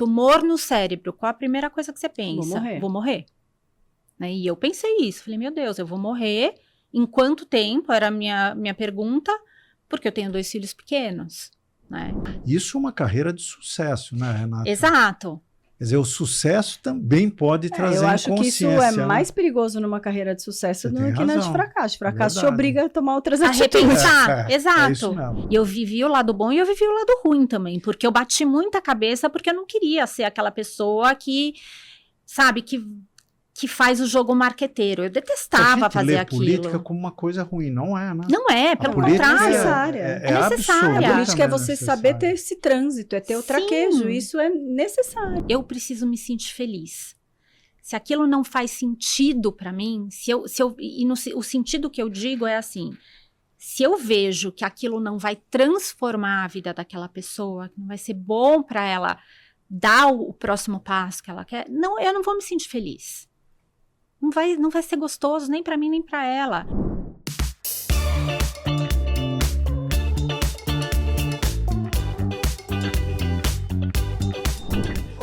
tumor no cérebro, qual a primeira coisa que você pensa? Vou morrer. Vou morrer. Né? E eu pensei isso, falei, meu Deus, eu vou morrer em quanto tempo? Era a minha pergunta, porque eu tenho 2 filhos pequenos, né? Isso é uma carreira de sucesso, né, Renata? Exato. Quer dizer, o sucesso também pode trazer eu acho que isso inconsciência, é né? mais perigoso numa carreira de sucesso Você do tem que na de razão. fracasso. Fracasso te Verdade. obriga a tomar outras A atitudes. repensar, É exato. isso mesmo. E eu vivi o lado bom e eu vivi o lado ruim também, porque eu bati muita cabeça porque eu não queria ser aquela pessoa que, sabe, que faz o jogo marqueteiro. Eu A detestava gente fazer lê aquilo. política como uma coisa ruim, não é, né? Não é, A pelo política contrário. necessária. É necessária. A política é absolutamente você saber ter necessária. esse trânsito, é ter o Sim. traquejo. Isso é necessário. Eu preciso me sentir feliz. Se aquilo não faz sentido pra mim, o sentido que eu digo é assim, se eu vejo que aquilo não vai transformar a vida daquela pessoa, que não vai ser bom pra ela dar o próximo passo que ela quer, não, eu não vou me sentir feliz. Não vai ser gostoso nem pra mim nem pra ela.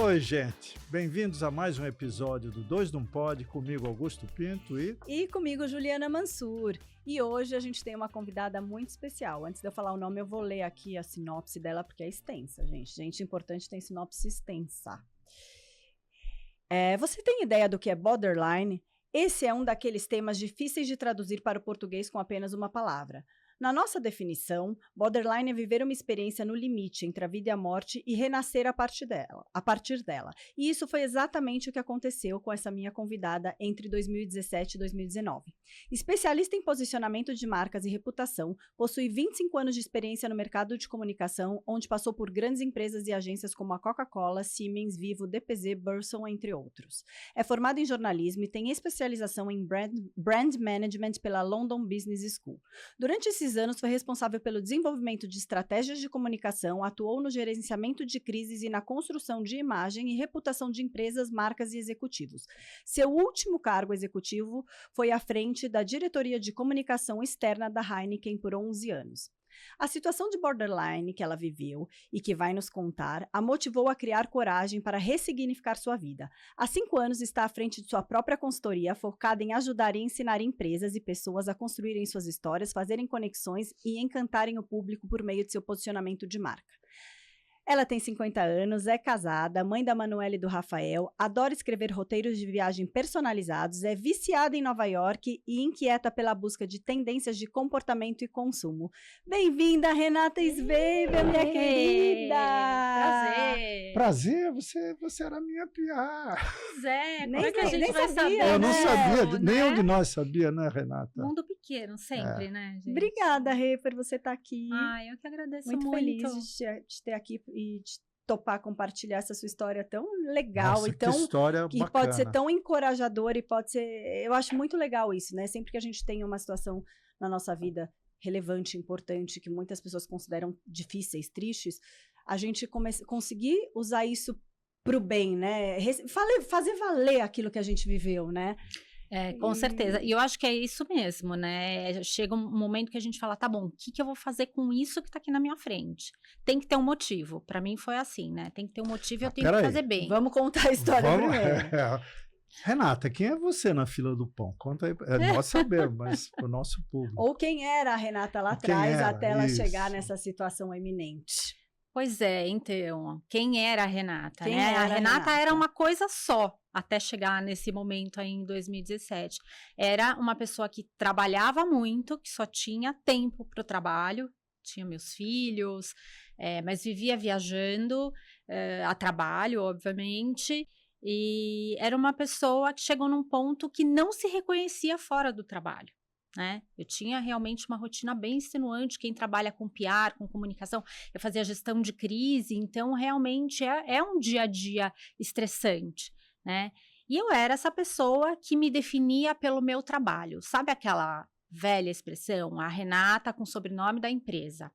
Oi, gente. Bem-vindos a mais um episódio do Dois Não Pode, comigo Augusto Pinto E comigo, Juliana Mansur. E hoje a gente tem uma convidada muito especial. Antes de eu falar o nome, eu vou ler aqui a sinopse dela, porque é extensa, gente. Gente importante tem sinopse extensa. Você tem ideia do que é borderline? Esse é um daqueles temas difíceis de traduzir para o português com apenas uma palavra. Na nossa definição, borderline é viver uma experiência no limite entre a vida e a morte e renascer a partir dela. E isso foi exatamente o que aconteceu com essa minha convidada entre 2017 e 2019. Especialista em posicionamento de marcas e reputação, possui 25 anos de experiência no mercado de comunicação, onde passou por grandes empresas e agências como a Coca-Cola, Siemens, Vivo, DPZ, Burson, entre outros. É formada em jornalismo e tem especialização em brand management pela London Business School. Durante esses anos foi responsável pelo desenvolvimento de estratégias de comunicação, atuou no gerenciamento de crises e na construção de imagem e reputação de empresas, marcas e executivos. Seu último cargo executivo foi à frente da diretoria de comunicação externa da Heineken por 11 anos. A situação de borderline que ela viveu e que vai nos contar a motivou a criar coragem para ressignificar sua vida. Há 5 anos está à frente de sua própria consultoria, focada em ajudar e ensinar empresas e pessoas a construírem suas histórias, fazerem conexões e encantarem o público por meio de seu posicionamento de marca. Ela tem 50 anos, é casada, mãe da Manuela e do Rafael, adora escrever roteiros de viagem personalizados, é viciada em Nova York e inquieta pela busca de tendências de comportamento e consumo. Bem-vinda, Renata Sveiber, minha querida! Prazer! Você era minha piá. Zé, como Nem- é que a gente nem vai sabia, saber? Eu não né? sabia, nenhum Né? de nós sabia, né, Renata? Mundo pequeno, sempre, né, gente? Obrigada, Rê, por você estar aqui. Ai, eu que agradeço Muito feliz muito. de te ter aqui e de topar compartilhar essa sua história tão legal Nossa, e que tão história que bacana. pode ser tão encorajadora e pode ser, eu acho muito legal isso, né? Sempre que a gente tem uma situação na nossa vida relevante, importante, que muitas pessoas consideram difíceis, tristes, a gente conseguir usar isso pro bem, né? Fazer valer aquilo que a gente viveu, né? Com certeza. E eu acho que é isso mesmo, né? Chega um momento que a gente fala, tá bom, o que eu vou fazer com isso que tá aqui na minha frente? Tem que ter um motivo. Pra mim foi assim, né? Tem que ter um motivo e eu tenho que peraí. fazer bem. Vamos contar a história primeiro. Renata, quem é você na fila do pão? Conta aí. Nós sabemos, mas pro nosso público. Ou quem era a Renata lá Quem atrás, era? até ela Isso. chegar nessa situação eminente. Pois é, então, quem era a Renata, Quem né? era A a Renata era Renata? uma coisa só, até chegar nesse momento aí em 2017. Era uma pessoa que trabalhava muito, que só tinha tempo para o trabalho, tinha meus filhos, mas vivia viajando a trabalho, obviamente, e era uma pessoa que chegou num ponto que não se reconhecia fora do trabalho. Né? Eu tinha realmente uma rotina bem extenuante. Quem trabalha com PR, com comunicação, eu fazia gestão de crise, então realmente é um dia a dia estressante, né? E eu era essa pessoa que me definia pelo meu trabalho. Sabe aquela velha expressão, a Renata com sobrenome da empresa?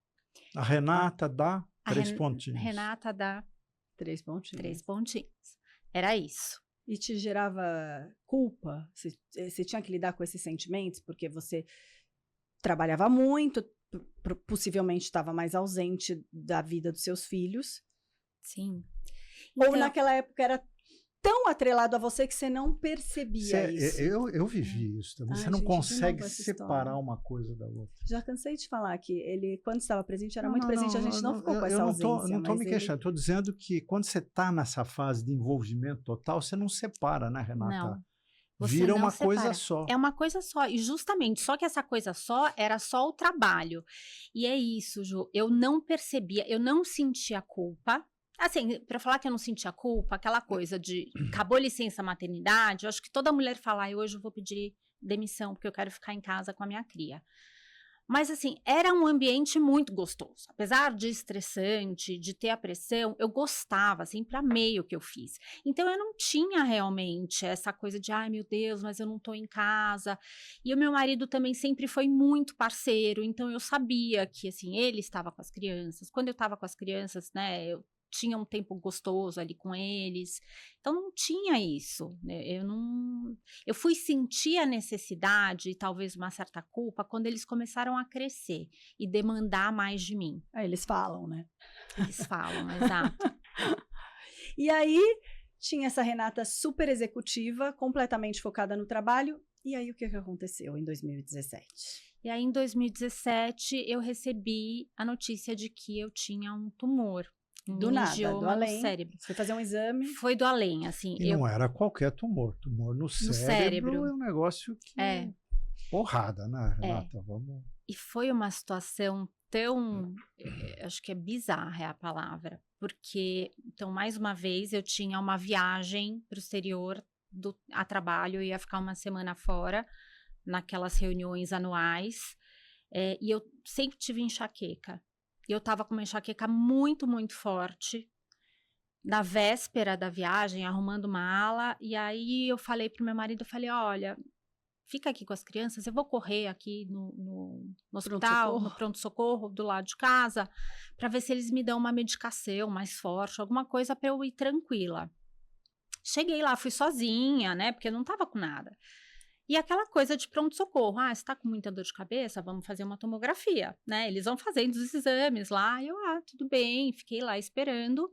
A Renata dá A 3 pontinhos. Renata dá 3 pontinhos. 3 pontinhos. Era isso. E te gerava culpa? Você tinha que lidar com esses sentimentos? Porque você trabalhava muito, possivelmente estava mais ausente da vida dos seus filhos. Sim. Ou Então, naquela época era tão atrelado a você que você não percebia isso? Eu vivi isso também. Ai, Você não gente, de consegue novo essa separar história. uma coisa da outra. Já cansei de falar que ele, quando estava presente, era Não, muito não, presente, a não, gente não ficou com essa eu ausência. não estou mas me ele- queixando. Estou dizendo que quando você está nessa fase de envolvimento total, você não separa, né, Renata? não. Você Vira não uma separa. coisa só. É uma coisa só. E justamente, só que essa coisa só era só o trabalho. E é isso, Ju. Eu não percebia, eu não sentia culpa. Assim, para falar que eu não sentia culpa, aquela coisa de acabou licença maternidade, eu acho que toda mulher fala, "Ai, hoje eu vou pedir demissão porque eu quero ficar em casa com a minha cria." Mas assim, era um ambiente muito gostoso. Apesar de estressante, de ter a pressão, eu gostava, sempre amei o que eu fiz. Então eu não tinha realmente essa coisa de, ai meu Deus, mas eu não tô em casa. E o meu marido também sempre foi muito parceiro, então eu sabia que assim, ele estava com as crianças. Quando eu estava com as crianças, né, eu tinha um tempo gostoso ali com eles. Então não tinha isso, né? Eu fui sentir a necessidade e talvez uma certa culpa quando eles começaram a crescer e demandar mais de mim. Ah, eles falam, né? Eles falam, exato. E aí, tinha essa Renata super executiva, completamente focada no trabalho. E aí, o que aconteceu em 2017? E aí, em 2017, eu recebi a notícia de que eu tinha um tumor, um Do nada, do meningioma no além. cérebro. Você foi fazer um exame. Foi do além, assim. E não era qualquer tumor. Tumor no cérebro é um negócio que É. porrada, né, Renata? Vamos. E foi uma situação tão, acho que é bizarra é a palavra, porque, então, mais uma vez, eu tinha uma viagem para o exterior a trabalho, eu ia ficar uma semana fora, naquelas reuniões anuais, e eu sempre tive enxaqueca. Eu estava com uma enxaqueca muito, muito forte, na véspera da viagem, arrumando mala, e aí eu falei pro meu marido, eu falei, olha, fica aqui com as crianças, eu vou correr aqui no hospital, no pronto-socorro, do lado de casa, para ver se eles me dão uma medicação mais forte, alguma coisa para eu ir tranquila. Cheguei lá, fui sozinha, né, porque eu não tava com nada. E aquela coisa de pronto-socorro, você tá com muita dor de cabeça? Vamos fazer uma tomografia, né, eles vão fazendo os exames lá, e eu, tudo bem, fiquei lá esperando.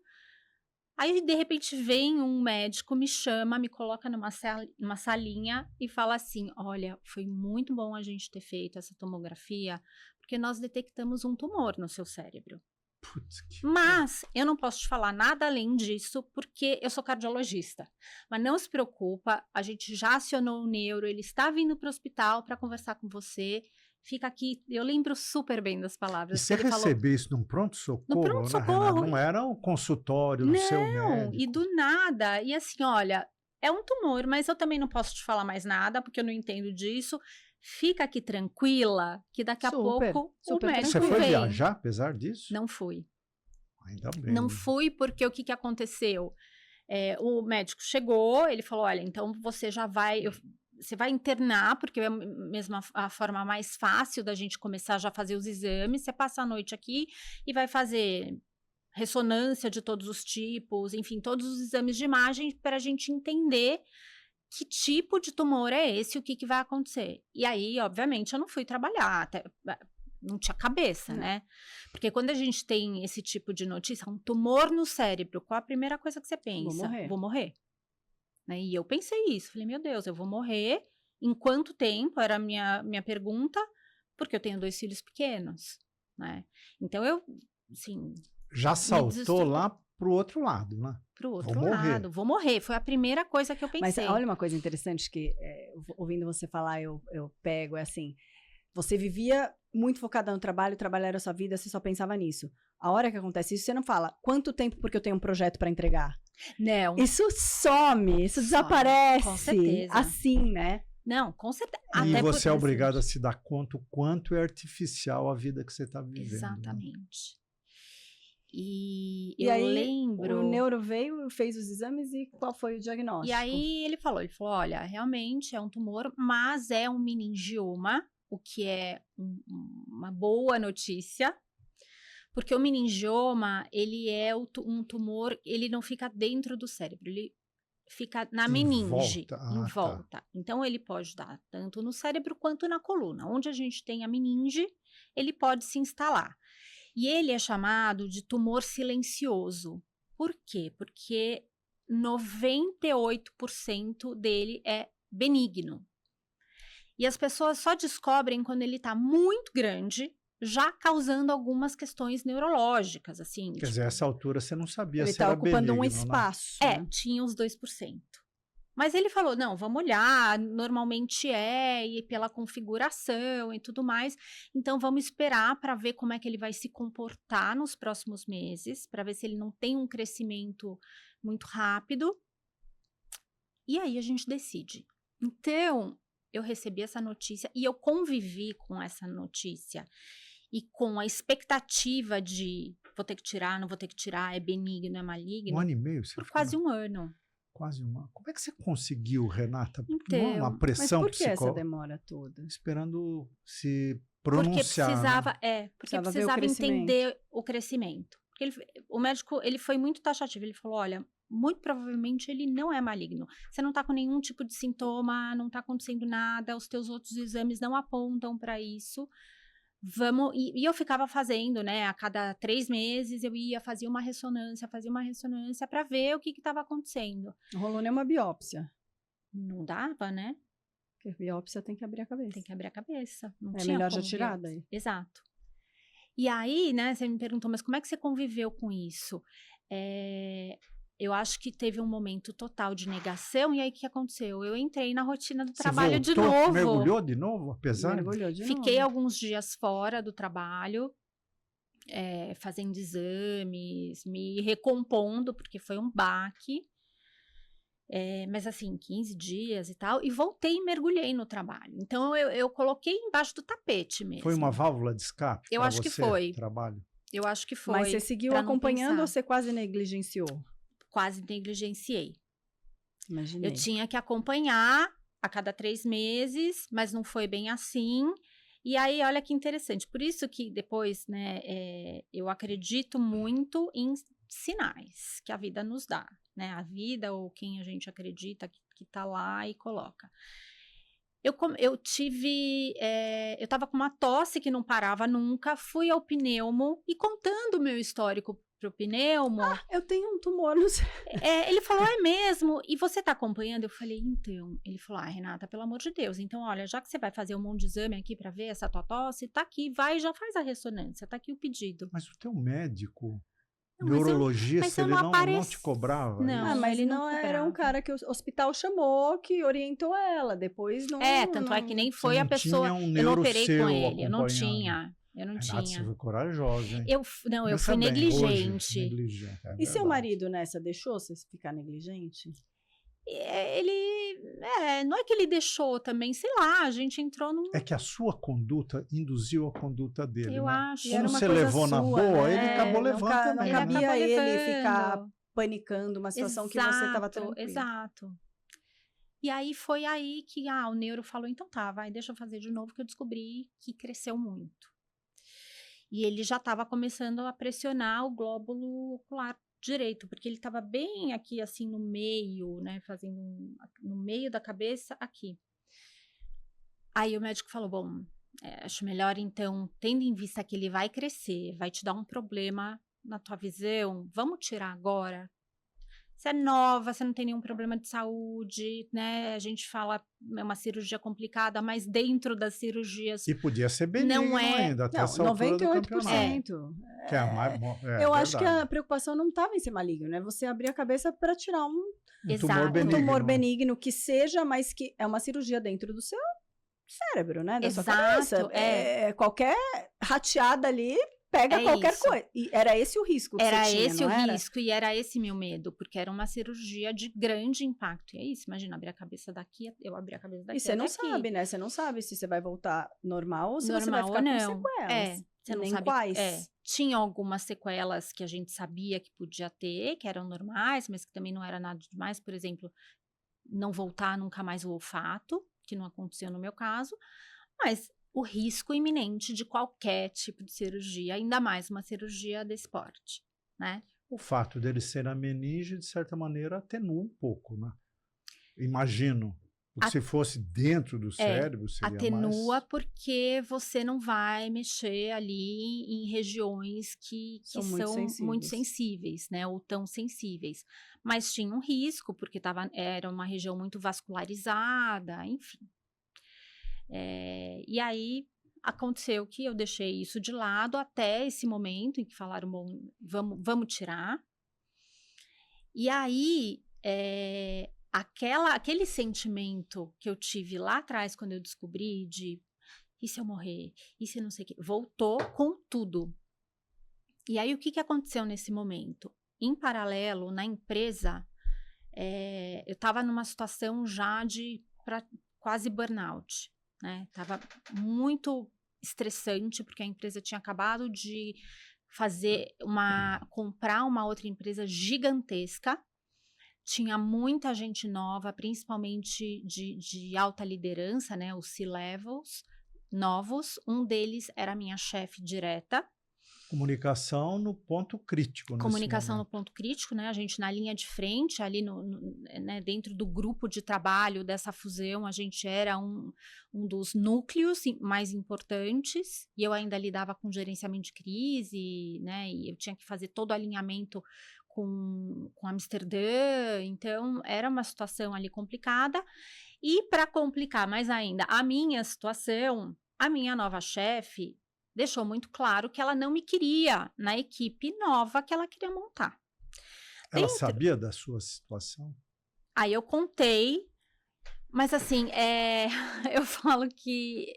Aí, de repente, vem um médico, me chama, me coloca numa salinha e fala assim, olha, foi muito bom a gente ter feito essa tomografia, porque nós detectamos um tumor no seu cérebro. Putz, Mas eu não posso te falar nada além disso, porque eu sou cardiologista. Mas não se preocupa, a gente já acionou o neuro, ele está vindo para o hospital para conversar com você. Fica aqui, eu lembro super bem das E palavras. você Ele falou, recebeu isso num pronto-socorro, no né, Renata? pronto-socorro. Não era um consultório do seu Não, médico. e do nada. E assim, olha, é um tumor, mas eu também não posso te falar mais nada, porque eu não entendo disso. Fica aqui tranquila, que daqui a Super, pouco super o médico Você foi vem. viajar apesar disso? Não fui. Ainda bem. Não fui porque o que aconteceu? O médico chegou, ele falou, olha, então você já vai... você vai internar, porque é mesmo a forma mais fácil da gente começar já a fazer os exames. Você passa a noite aqui e vai fazer ressonância de todos os tipos, enfim, todos os exames de imagem para a gente entender que tipo de tumor é esse, o que vai acontecer. E aí, obviamente, eu não fui trabalhar, até, não tinha cabeça, né? Porque quando a gente tem esse tipo de notícia, um tumor no cérebro, qual a primeira coisa que você pensa? Vou morrer. Né? E eu pensei isso, falei, meu Deus, eu vou morrer. Em quanto tempo? Era a minha pergunta, porque eu tenho 2 filhos pequenos, né? Então eu, assim... Já saltou lá pro outro lado, né? Pro outro lado, vou morrer. Foi a primeira coisa que eu pensei. Mas olha uma coisa interessante que, ouvindo você falar, eu pego, é assim, você vivia muito focada no trabalho, o trabalho era a sua vida, você só pensava nisso. A hora que acontece isso, você não fala, quanto tempo porque eu tenho um projeto para entregar? Não. Isso some, isso desaparece. Com certeza. Assim, né? Não, com certeza. E você é obrigado a se dar conta o quanto é artificial a vida que você está vivendo. Exatamente. Né? E eu aí, lembro... o neuro veio, fez os exames e qual foi o diagnóstico? E aí ele falou, olha, realmente é um tumor, mas é um meningioma, o que é uma boa notícia, porque o meningioma, ele é um tumor, ele não fica dentro do cérebro, ele fica na meninge, em volta. Tá. Então, ele pode dar tanto no cérebro quanto na coluna. Onde a gente tem a meninge, ele pode se instalar. E ele é chamado de tumor silencioso, Por quê? Porque 98% dele é benigno. E as pessoas só descobrem quando ele tá muito grande, já causando algumas questões neurológicas, assim. Quer dizer, a essa altura você não sabia Ele se era está ocupando um benigno, né? espaço. É, tinha os 2%. Mas ele falou, não, vamos olhar, normalmente e pela configuração e tudo mais. Então, vamos esperar para ver como é que ele vai se comportar nos próximos meses, para ver se ele não tem um crescimento muito rápido. E aí a gente decide. Então, eu recebi essa notícia e eu convivi com essa notícia. E com a expectativa de vou ter que tirar, não vou ter que tirar, é benigno, é maligno. 1 ano e meio? Você Por ficou quase um ano. Quase um ano. Como é que você conseguiu, Renata? Não é Então, uma Mas pressão por que essa psicológica? demora toda? Esperando se Porque pronunciar. precisava, Né? Precisava ver o precisava crescimento. entender o crescimento. Porque o médico, ele foi muito taxativo, ele falou, olha, muito provavelmente ele não é maligno. Você não tá com nenhum tipo de sintoma, não tá acontecendo nada, os teus outros exames não apontam para isso. Vamos, e eu ficava fazendo, né, a cada 3 meses eu ia, fazia uma ressonância para ver o que estava acontecendo. Não rolou nenhuma biópsia. Não dava, né? Porque biópsia tem que abrir a cabeça. Tem que abrir a cabeça. Não É tinha melhor já como tirar ver. daí. Exato. E aí, né, você me perguntou, mas como é que você conviveu com isso? Eu acho que teve um momento total de negação, e aí o que aconteceu? Eu entrei na rotina do Você trabalho de voltou, novo. mergulhou de novo, apesar? Mergulhou de Fiquei novo. alguns dias fora do trabalho, fazendo exames, me recompondo, porque foi um baque. Mas assim, 15 dias e tal, e voltei e mergulhei no trabalho. Então, eu coloquei embaixo do tapete mesmo. Foi uma válvula de escape? Eu pra acho que você, foi. Trabalho? Eu acho que foi. Mas você seguiu pra não acompanhando ou pensar. você quase negligenciou? Quase negligenciei. Imaginei. Eu tinha que acompanhar a cada 3 meses, mas não foi bem assim. E aí, olha que interessante. Por isso que depois, né, eu acredito muito em sinais que a vida nos dá, né? A vida ou quem a gente acredita que tá lá e coloca. Eu tive, eu tava com uma tosse que não parava nunca, fui ao pneumo e contando o meu histórico pro pneumo, Eu tenho um tumor no cérebro. ele falou, é mesmo? E você tá acompanhando? Eu falei, então. Ele falou, Renata, pelo amor de Deus. Então, olha, já que você vai fazer um monte de exame aqui pra ver essa tua tosse, tá aqui, vai e já faz a ressonância, tá aqui o pedido. Mas o teu médico, Não, mas eu neurologista, eu ele não não apareci- te cobrava? Não. isso? Mas ele não não era um cobrava. cara que o hospital chamou, que orientou ela. Depois não... Tanto é que nem Você foi a não pessoa. tinha um Eu não neuro operei seu com ele, eu não acompanhando. tinha. Eu não Renata, você tinha. foi corajosa, hein? Eu Pensa fui bem, negligente. Hoje, negligente, é E seu verdade. marido nessa deixou você ficar negligente? Não é que ele deixou também, sei lá, a gente entrou num. É que a sua conduta induziu a conduta dele, Eu né? acho. E era Como uma você coisa levou na sua, boa, né? ele acabou Não levando ca- não também. Ele né? cabia acabou ele levando. ficar panicando uma situação que você estava tranquila. Exato. E aí foi aí que o neuro falou, então tá, vai, deixa eu fazer de novo, que eu descobri que cresceu muito. E ele já estava começando a pressionar o glóbulo ocular direito, porque ele estava bem aqui, assim, no meio, né, no meio da cabeça, aqui. Aí o médico falou, bom, acho melhor então, tendo em vista que ele vai crescer, vai te dar um problema na tua visão, vamos tirar agora? Você é nova, você não tem nenhum problema de saúde, né? A gente fala, é uma cirurgia complicada, mas dentro das cirurgias E podia ser benigno Não é- ainda, até Não, essa altura do 98%. campeonato. Que é a mais, Eu acho que verdade. a preocupação não estava em ser maligno, né? Você abrir a cabeça para tirar um Exato. tumor benigno. tumor benigno que seja, mas que é uma cirurgia dentro do seu cérebro, né? Da sua cabeça. Exato, Qualquer rateada ali pega qualquer isso. coisa. E era esse o risco que Era você tinha, esse não o era? risco e era esse meu medo, porque era uma cirurgia de grande impacto. E é isso, imagina, abrir a cabeça daqui, eu abrir a cabeça daqui. E você não até aqui. sabe, né? Você não sabe se você vai voltar normal ou se você vai Normal ficar ou com não. sequelas. Você não nem sabe quais. Tinha algumas sequelas que a gente sabia que podia ter, que eram normais, mas que também não era nada demais. Por exemplo, não voltar nunca mais o olfato, que não aconteceu no meu caso. Mas o risco iminente de qualquer tipo de cirurgia, ainda mais uma cirurgia desse porte, né? O fato dele ser a meninge, de certa maneira, atenua um pouco, né? Imagino. Porque se fosse dentro do cérebro, seria atenua mais... porque você não vai mexer ali em regiões que São são muito muito sensíveis. sensíveis, né? Ou tão sensíveis. Mas tinha um risco, porque era uma região muito vascularizada, enfim. E aí aconteceu que eu deixei isso de lado até esse momento em que falaram, bom, vamos tirar. E aí, aquele sentimento que eu tive lá atrás, quando eu descobri de, e se eu morrer? E se não sei o quê? Voltou com tudo. E aí, o que aconteceu nesse momento? Em paralelo, na empresa, eu estava numa situação já de quase burnout, né? Tava muito estressante, porque a empresa tinha acabado de comprar uma outra empresa gigantesca. Tinha muita gente nova, principalmente de alta liderança, né? Os C-levels novos. Um deles era a minha chefe direta. Comunicação no ponto crítico nesse Comunicação no momento. ponto crítico, né? A gente na linha de frente, ali né, dentro do grupo de trabalho dessa fusão, a gente era um dos núcleos mais importantes, e eu ainda lidava com gerenciamento de crise, né? E eu tinha que fazer todo o alinhamento com Amsterdã, então era uma situação ali complicada. E para complicar mais ainda a minha situação, a minha nova chefe deixou muito claro que ela não me queria na equipe nova que ela queria montar. Ela sabia da sua situação? Aí eu contei, mas assim, eu falo que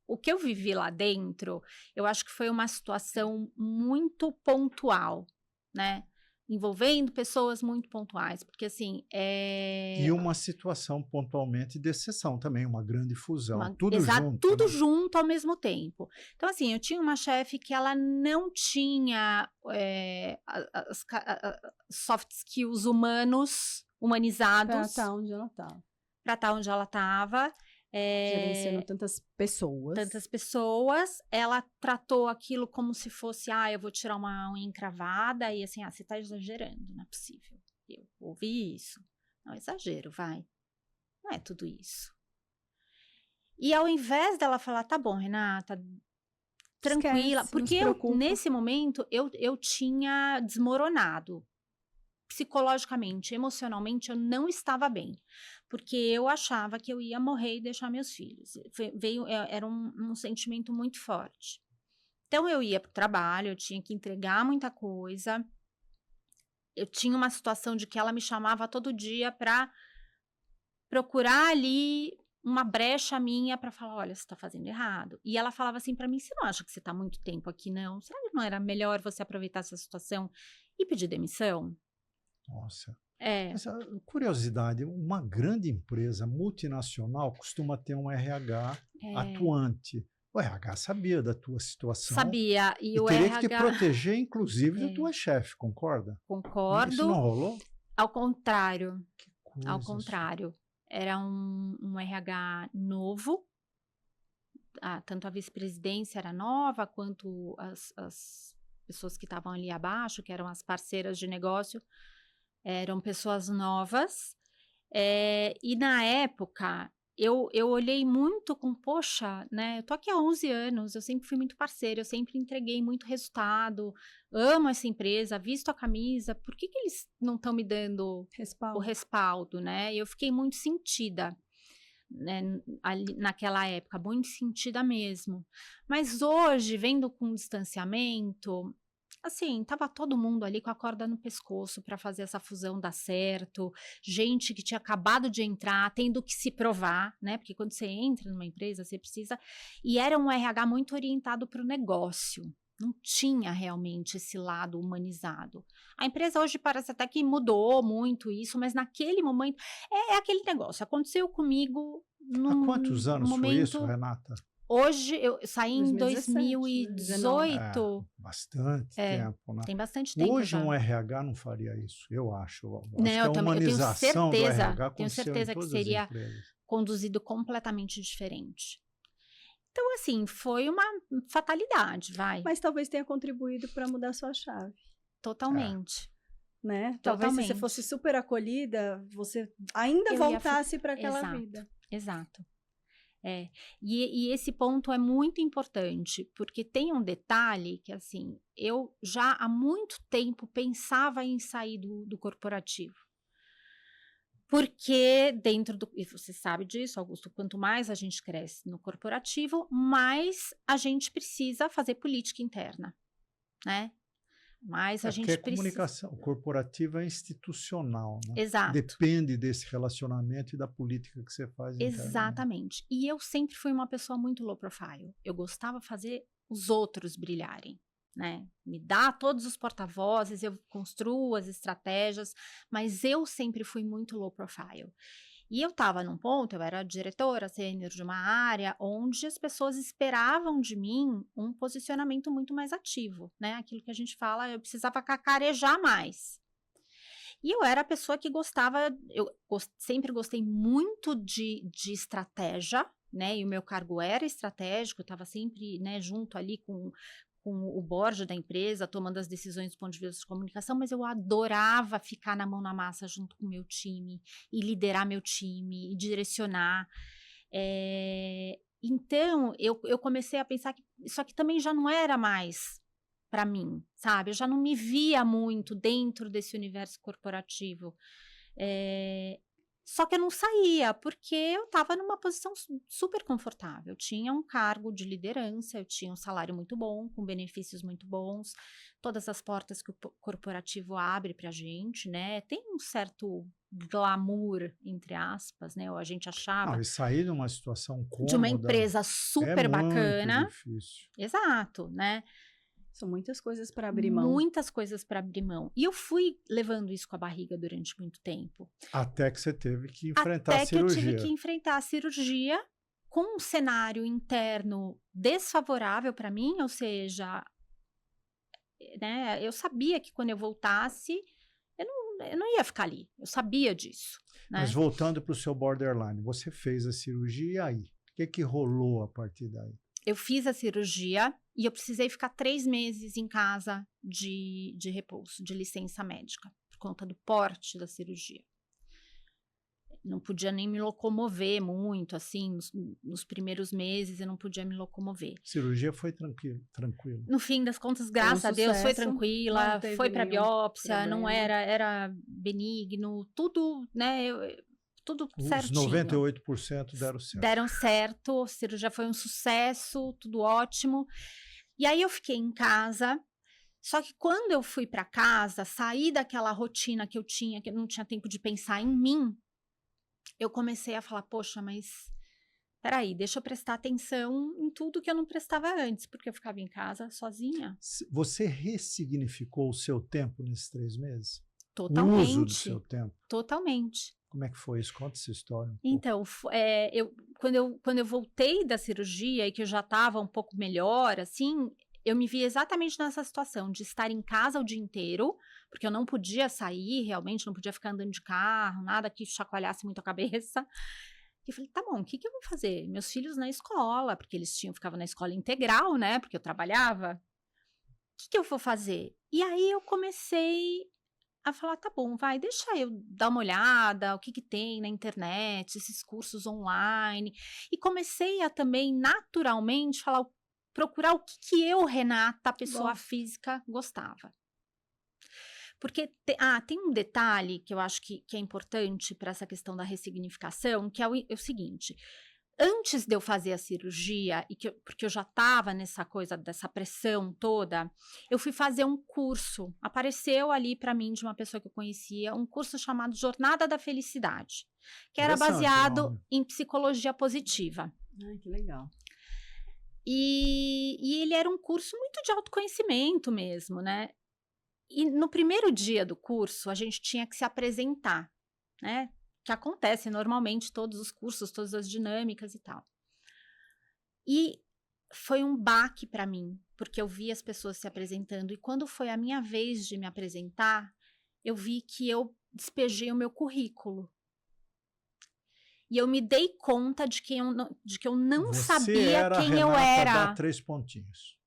o que eu vivi lá dentro, eu acho que foi uma situação muito pontual, né? Envolvendo pessoas muito pontuais, porque assim... E uma situação pontualmente de exceção também, uma grande fusão, tudo exato, junto. tudo né? junto ao mesmo tempo. Então assim, eu tinha uma chefe que ela não tinha soft skills humanizados. Para estar onde ela estava. Para estar onde ela estava. Gerenciando tantas pessoas. Ela tratou aquilo como se fosse, eu vou tirar uma unha encravada, e assim, você tá exagerando, não é possível. Eu ouvi isso. Não, exagero, vai. Não é tudo isso. E ao invés dela falar, tá bom, Renata, tranquila, Esquece, porque nesse momento, eu tinha desmoronado. Psicologicamente, emocionalmente, eu não estava bem, porque eu achava que eu ia morrer e deixar meus filhos. Era um sentimento muito forte. Então, eu ia para o trabalho, eu tinha que entregar muita coisa, eu tinha uma situação de que ela me chamava todo dia para procurar ali uma brecha minha para falar, olha, você está fazendo errado. E ela falava assim para mim, você não acha que você está muito tempo aqui, não? Será que não era melhor você aproveitar essa situação e pedir demissão? Nossa. Mas, curiosidade, uma grande empresa multinacional costuma ter um RH atuante. O RH sabia da tua situação. Sabia. E o teria RH... que te proteger, inclusive, da tua chefe, concorda? Concordo. Isso não rolou? Ao contrário. Que coisa. Ao contrário. Era um RH novo. Tanto a vice-presidência era nova, quanto as pessoas que estavam ali abaixo, que eram as parceiras de negócio, eram pessoas novas, e na época eu olhei muito com, poxa, né, eu tô aqui há 11 anos, eu sempre fui muito parceira, eu sempre entreguei muito resultado, amo essa empresa, visto a camisa, por que eles não estão me dando o respaldo, né? Eu fiquei muito sentida, né, ali, naquela época, muito sentida mesmo. Mas hoje, vendo com distanciamento... Assim, tava todo mundo ali com a corda no pescoço para fazer essa fusão dar certo, gente que tinha acabado de entrar, tendo que se provar, né? Porque quando você entra numa empresa, você precisa... E era um RH muito orientado para o negócio, não tinha realmente esse lado humanizado. A empresa hoje parece até que mudou muito isso, mas naquele momento... É aquele negócio, aconteceu comigo num Há quantos anos momento... foi isso, Renata? Hoje, eu saí em 2018. Bastante tempo, né? Tem bastante tempo. Hoje já. Um RH não faria isso, eu acho. Não, acho que a humanização do RH tenho certeza que seria conduzido completamente diferente. Então, assim, foi uma fatalidade, vai. Mas talvez tenha contribuído para mudar sua chave. Totalmente. né? Talvez se você fosse super acolhida, você ainda voltasse para aquela vida. Exato. E esse ponto é muito importante, porque tem um detalhe que, assim, eu já há muito tempo pensava em sair do corporativo. Porque e você sabe disso, Augusto, quanto mais a gente cresce no corporativo, mais a gente precisa fazer política interna, né? Mas a gente porque a comunicação corporativa é institucional, né? Exato. Depende desse relacionamento e da política que você faz. Exatamente. E eu sempre fui uma pessoa muito low profile. Eu gostava de fazer os outros brilharem, né? Me dá todos os porta-vozes, eu construo as estratégias, mas eu sempre fui muito low profile. E eu estava num ponto, eu era diretora sênior de uma área onde as pessoas esperavam de mim um posicionamento muito mais ativo, né? Aquilo que a gente fala, eu precisava cacarejar mais. E eu era a pessoa que sempre gostei muito de estratégia, né? E o meu cargo era estratégico, eu estava sempre, né, junto ali com o board da empresa, tomando as decisões do ponto de vista de comunicação, mas eu adorava ficar na mão na massa junto com o meu time, e liderar meu time, e direcionar. Então, eu comecei a pensar que isso aqui também já não era mais para mim, sabe? Eu já não me via muito dentro desse universo corporativo. Só que eu não saía, porque eu estava numa posição super confortável. Eu tinha um cargo de liderança, eu tinha um salário muito bom, com benefícios muito bons, todas as portas que o corporativo abre para a gente, né? Tem um certo glamour, entre aspas, né? Ou a gente achava... Não, e sair de uma situação cômoda... De uma empresa super bacana. Muito difícil. Exato, né? São muitas coisas para abrir mão. Muitas coisas para abrir mão. E eu fui levando isso com a barriga durante muito tempo. Até que você teve que enfrentar a cirurgia. Até que eu tive que enfrentar a cirurgia com um cenário interno desfavorável para mim, ou seja, né, eu sabia que quando eu voltasse, eu não ia ficar ali. Eu sabia disso. Né? Mas voltando para o seu borderline, você fez a cirurgia e aí? O que rolou a partir daí? Eu fiz a cirurgia e eu precisei ficar 3 meses em casa de repouso, de licença médica, por conta do porte da cirurgia. Não podia nem me locomover muito, assim, nos primeiros meses eu não podia me locomover. Cirurgia foi tranquilo? No fim das contas, graças a Deus, foi tranquila, foi para biópsia, não era benigno, tudo, né, tudo certinho. Os 98% deram certo. Deram certo, a cirurgia foi um sucesso, tudo ótimo. E aí eu fiquei em casa, só que quando eu fui para casa, saí daquela rotina que eu tinha, que eu não tinha tempo de pensar em mim, eu comecei a falar, poxa, mas peraí, deixa eu prestar atenção em tudo que eu não prestava antes, porque eu ficava em casa sozinha. Você ressignificou o seu tempo nesses 3 meses? Totalmente. O uso do seu tempo? Totalmente. Como é que foi isso? Conta essa história. Então, quando eu voltei da cirurgia e que eu já estava um pouco melhor, assim, eu me vi exatamente nessa situação de estar em casa o dia inteiro, porque eu não podia sair, realmente, não podia ficar andando de carro, nada que chacoalhasse muito a cabeça. E eu falei, tá bom, o que eu vou fazer? Meus filhos na escola, porque eles ficavam na escola integral, né, porque eu trabalhava. O que eu vou fazer? E aí eu comecei a falar, tá bom, vai, deixa eu dar uma olhada, o que tem na internet, esses cursos online. E comecei a também, naturalmente, procurar o que eu, Renata, pessoa física, gostava. Porque tem um detalhe que eu acho que é importante para essa questão da ressignificação, que é o seguinte... Antes de eu fazer a cirurgia, porque eu já estava nessa coisa, dessa pressão toda, eu fui fazer um curso. Apareceu ali para mim, de uma pessoa que eu conhecia, um curso chamado Jornada da Felicidade, que era baseado em psicologia positiva. Ai, que legal. E ele era um curso muito de autoconhecimento mesmo, né? E no primeiro dia do curso, a gente tinha que se apresentar, né? Que acontece normalmente todos os cursos, todas as dinâmicas e tal. E foi um baque para mim, porque eu vi as pessoas se apresentando, e quando foi a minha vez de me apresentar, eu vi que eu despejei o meu currículo. E eu me dei conta de que eu não sabia quem eu era. Dá 3 pontinhos.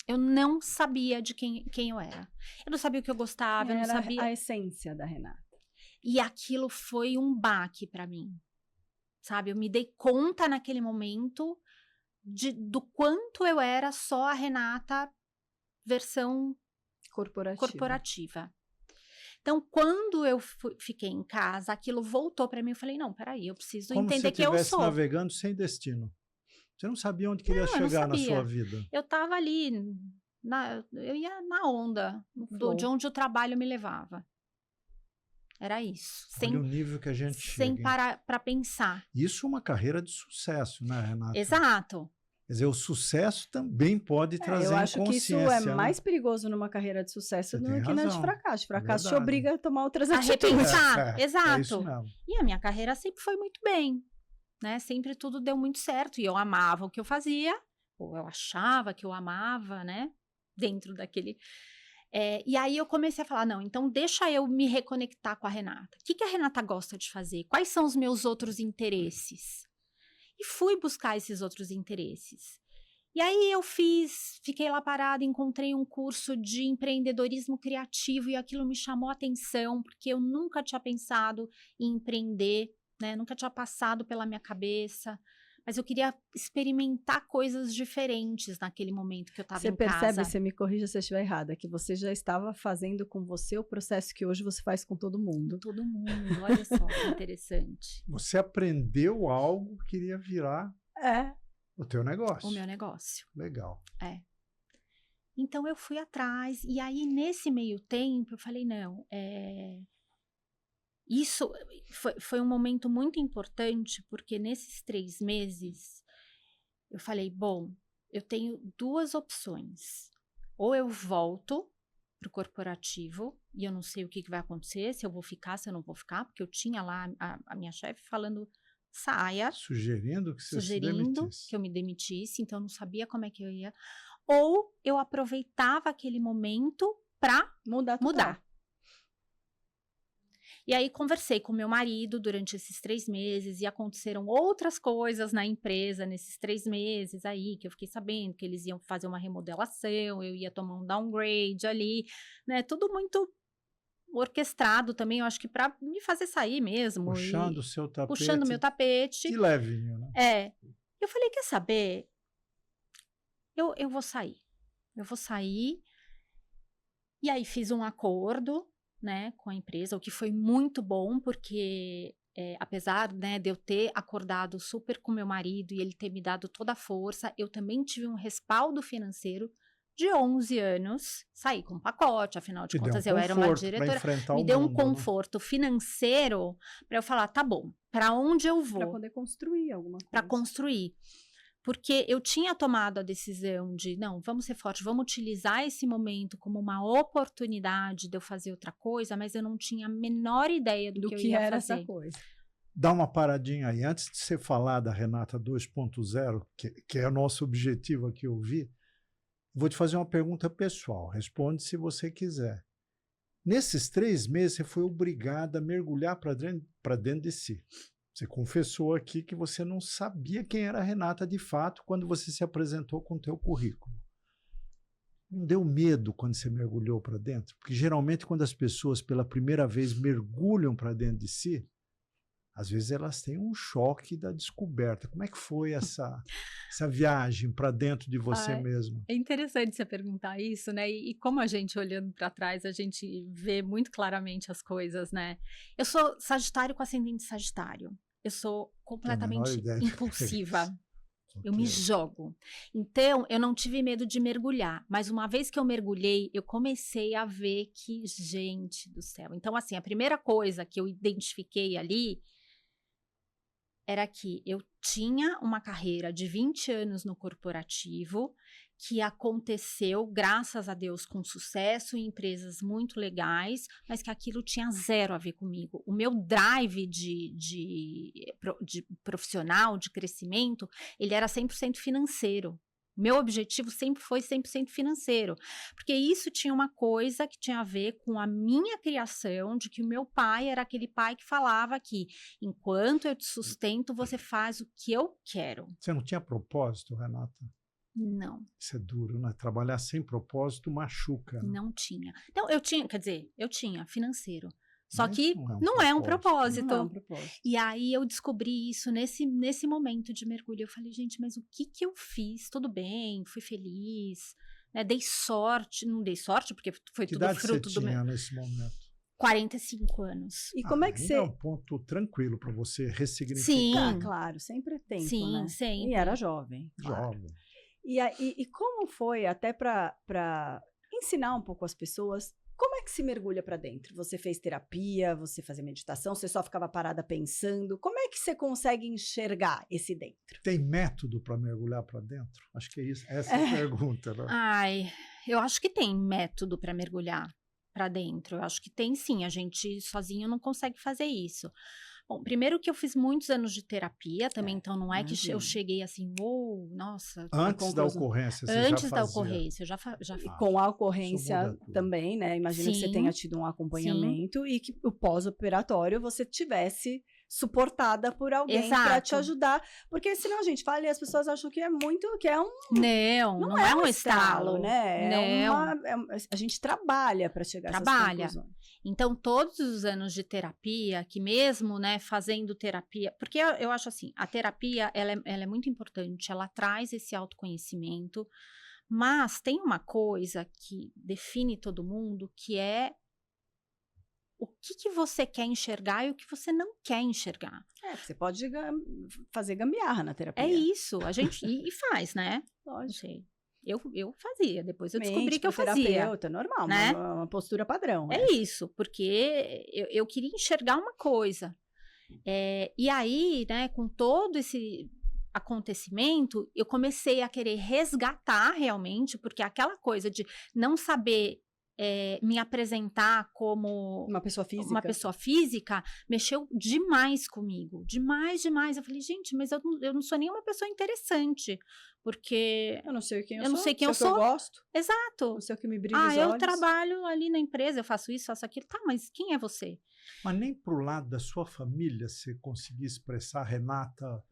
Eu não sabia de quem eu era. Eu não sabia o que eu gostava, eu não sabia. A essência da Renata. E aquilo foi um baque para mim, sabe? Eu me dei conta naquele momento do quanto eu era só a Renata versão corporativa. Então, quando eu fiquei em casa, aquilo voltou para mim. Eu falei, não, peraí, eu preciso entender quem eu sou. Como se estivesse navegando sem destino. Você não sabia onde queria chegar na sua vida. Eu estava ali, eu ia na onda de onde o trabalho me levava. Era isso. Olha o nível que a gente sem chega, parar para pensar. Isso é uma carreira de sucesso, né, Renata? Exato. Quer dizer, o sucesso também pode trazer inconsciência. Eu acho que isso é mais perigoso numa carreira de sucesso do que na de fracasso. De fracasso te obriga a tomar outras atitudes. A repensar, exato. É isso mesmo. E a minha carreira sempre foi muito bem, né? Sempre tudo deu muito certo. E eu amava o que eu fazia, ou eu achava que eu amava, né? Dentro daquele... e aí eu comecei a falar, não, então deixa eu me reconectar com a Renata. O que a Renata gosta de fazer? Quais são os meus outros interesses? E fui buscar esses outros interesses. E aí fiquei lá parada, encontrei um curso de empreendedorismo criativo e aquilo me chamou a atenção, porque eu nunca tinha pensado em empreender, né? Nunca tinha passado pela minha cabeça. Mas eu queria experimentar coisas diferentes naquele momento que eu estava em casa. Você percebe, você me corrija se eu estiver errada, que você já estava fazendo com você o processo que hoje você faz com todo mundo. Com todo mundo, olha só que interessante. Você aprendeu algo que queria virar o teu negócio. O meu negócio. Legal. Então eu fui atrás, e aí nesse meio tempo eu falei, não, isso foi um momento muito importante, porque nesses 3 meses, eu falei, bom, eu tenho 2 opções. Ou eu volto para o corporativo, e eu não sei o que vai acontecer, se eu vou ficar, se eu não vou ficar, porque eu tinha lá a minha chefe falando, saia. Sugerindo que você se demitisse. Que eu me demitisse, então eu não sabia como é que eu ia. Ou eu aproveitava aquele momento para mudar. E aí conversei com meu marido durante esses 3 meses e aconteceram outras coisas na empresa nesses 3 meses aí, que eu fiquei sabendo que eles iam fazer uma remodelação, eu ia tomar um downgrade ali, né? Tudo muito orquestrado também, eu acho que para me fazer sair mesmo. Puxando o seu tapete. Puxando o meu tapete. Que levinho, né? Eu falei, quer saber? Eu vou sair. Eu vou sair. E aí fiz um acordo, né, com a empresa, o que foi muito bom, porque apesar, né, de eu ter acordado super com meu marido e ele ter me dado toda a força, eu também tive um respaldo financeiro de 11 anos, saí com um pacote, afinal de contas eu era uma diretora, me deu um conforto financeiro para eu falar, tá bom, para onde eu vou? Para poder construir alguma coisa. Para construir. Porque eu tinha tomado a decisão de, não, vamos ser fortes, vamos utilizar esse momento como uma oportunidade de eu fazer outra coisa, mas eu não tinha a menor ideia do que eu ia era fazer. essa coisa. Dá uma paradinha aí. Antes de você falar da Renata 2.0, que é o nosso objetivo aqui ouvir, vou te fazer uma pergunta pessoal. Responde se você quiser. Nesses 3 meses, você foi obrigada a mergulhar para dentro de si. Você confessou aqui que você não sabia quem era a Renata de fato quando você se apresentou com o teu currículo. Não deu medo quando você mergulhou para dentro? Porque geralmente quando as pessoas pela primeira vez mergulham para dentro de si, às vezes elas têm um choque da descoberta. Como é que foi essa viagem para dentro de você mesma? É interessante você perguntar isso, né? E como a gente olhando para trás, a gente vê muito claramente as coisas, né? Eu sou Sagitário com ascendente Sagitário. Eu sou completamente impulsiva. Eu me jogo. Então, eu não tive medo de mergulhar. Mas uma vez que eu mergulhei, eu comecei a ver que, gente do céu. Então, assim, a primeira coisa que eu identifiquei ali era que eu tinha uma carreira de 20 anos no corporativo, que aconteceu, graças a Deus, com sucesso em empresas muito legais, mas que aquilo tinha 0 a ver comigo. O meu drive de profissional, de crescimento, ele era 100% financeiro. Meu objetivo sempre foi 100% financeiro, porque isso tinha uma coisa que tinha a ver com a minha criação, de que o meu pai era aquele pai que falava que enquanto eu te sustento, você faz o que eu quero. Você não tinha propósito, Renata? Não. Isso é duro, né? Trabalhar sem propósito machuca. Né? Não tinha. Então, eu tinha financeiro. Só Mas que não é um propósito. Não é um propósito. E aí eu descobri isso nesse momento de mergulho. Eu falei, gente, mas o que eu fiz? Tudo bem, fui feliz, né? Dei sorte, não dei sorte, porque foi Que tudo idade fruto você do tinha meu. nesse momento? 45 anos. E como é que ainda você... é um ponto tranquilo para você ressignificar. Sim. Ah, claro, sempre é tempo, Sim, né? sempre. E era jovem. Claro. Jovem. E como foi, até para ensinar um pouco as pessoas, como é que se mergulha para dentro? Você fez terapia, você fazia meditação, você só ficava parada pensando? Como é que você consegue enxergar esse dentro? Tem método para mergulhar para dentro? Acho que é isso. Essa é a pergunta. Né? Ai, eu acho que tem método para mergulhar para dentro. Eu acho que tem sim. A gente sozinho não consegue fazer isso. Bom, primeiro que eu fiz muitos anos de terapia também, então não é que eu cheguei assim, nossa. Antes da ocorrência, você Antes já da fazia. ocorrência, eu já E com a ocorrência muda tudo. também, né? Imagina que você Sim. tenha tido um acompanhamento e que o pós-operatório você tivesse suportada por alguém para te Exato. ajudar. Porque senão a gente fala e as pessoas acham que é muito, que é um... Não é um estalo, né? Não. A gente trabalha para chegar a Trabalha. essas conclusões. Então, todos os anos de terapia, que mesmo, né, fazendo terapia, porque eu acho assim, a terapia, ela é muito importante, ela traz esse autoconhecimento, mas tem uma coisa que define todo mundo, que é o que você quer enxergar e o que você não quer enxergar. Você pode fazer gambiarra na terapia. É isso, a gente, e faz, né? Não Lógico. sei. Eu fazia, depois eu descobri Mente que eu pro fazia. terapeuta, normal, né? uma postura padrão. É isso, porque eu queria enxergar uma coisa. E aí, né, com todo esse acontecimento, eu comecei a querer resgatar realmente, porque aquela coisa de não saber me apresentar como Uma pessoa física. uma pessoa física mexeu demais comigo. Demais, demais. Eu falei, gente, mas eu não sou nenhuma pessoa interessante, porque Eu não sei quem eu eu não sou. sei quem eu sei o sou. que eu gosto. Exato. Não sei o que me brilha os olhos. Eu trabalho ali na empresa, eu faço isso, faço aquilo. Tá, mas quem é você? Mas nem pro lado da sua família você conseguir expressar, Renata,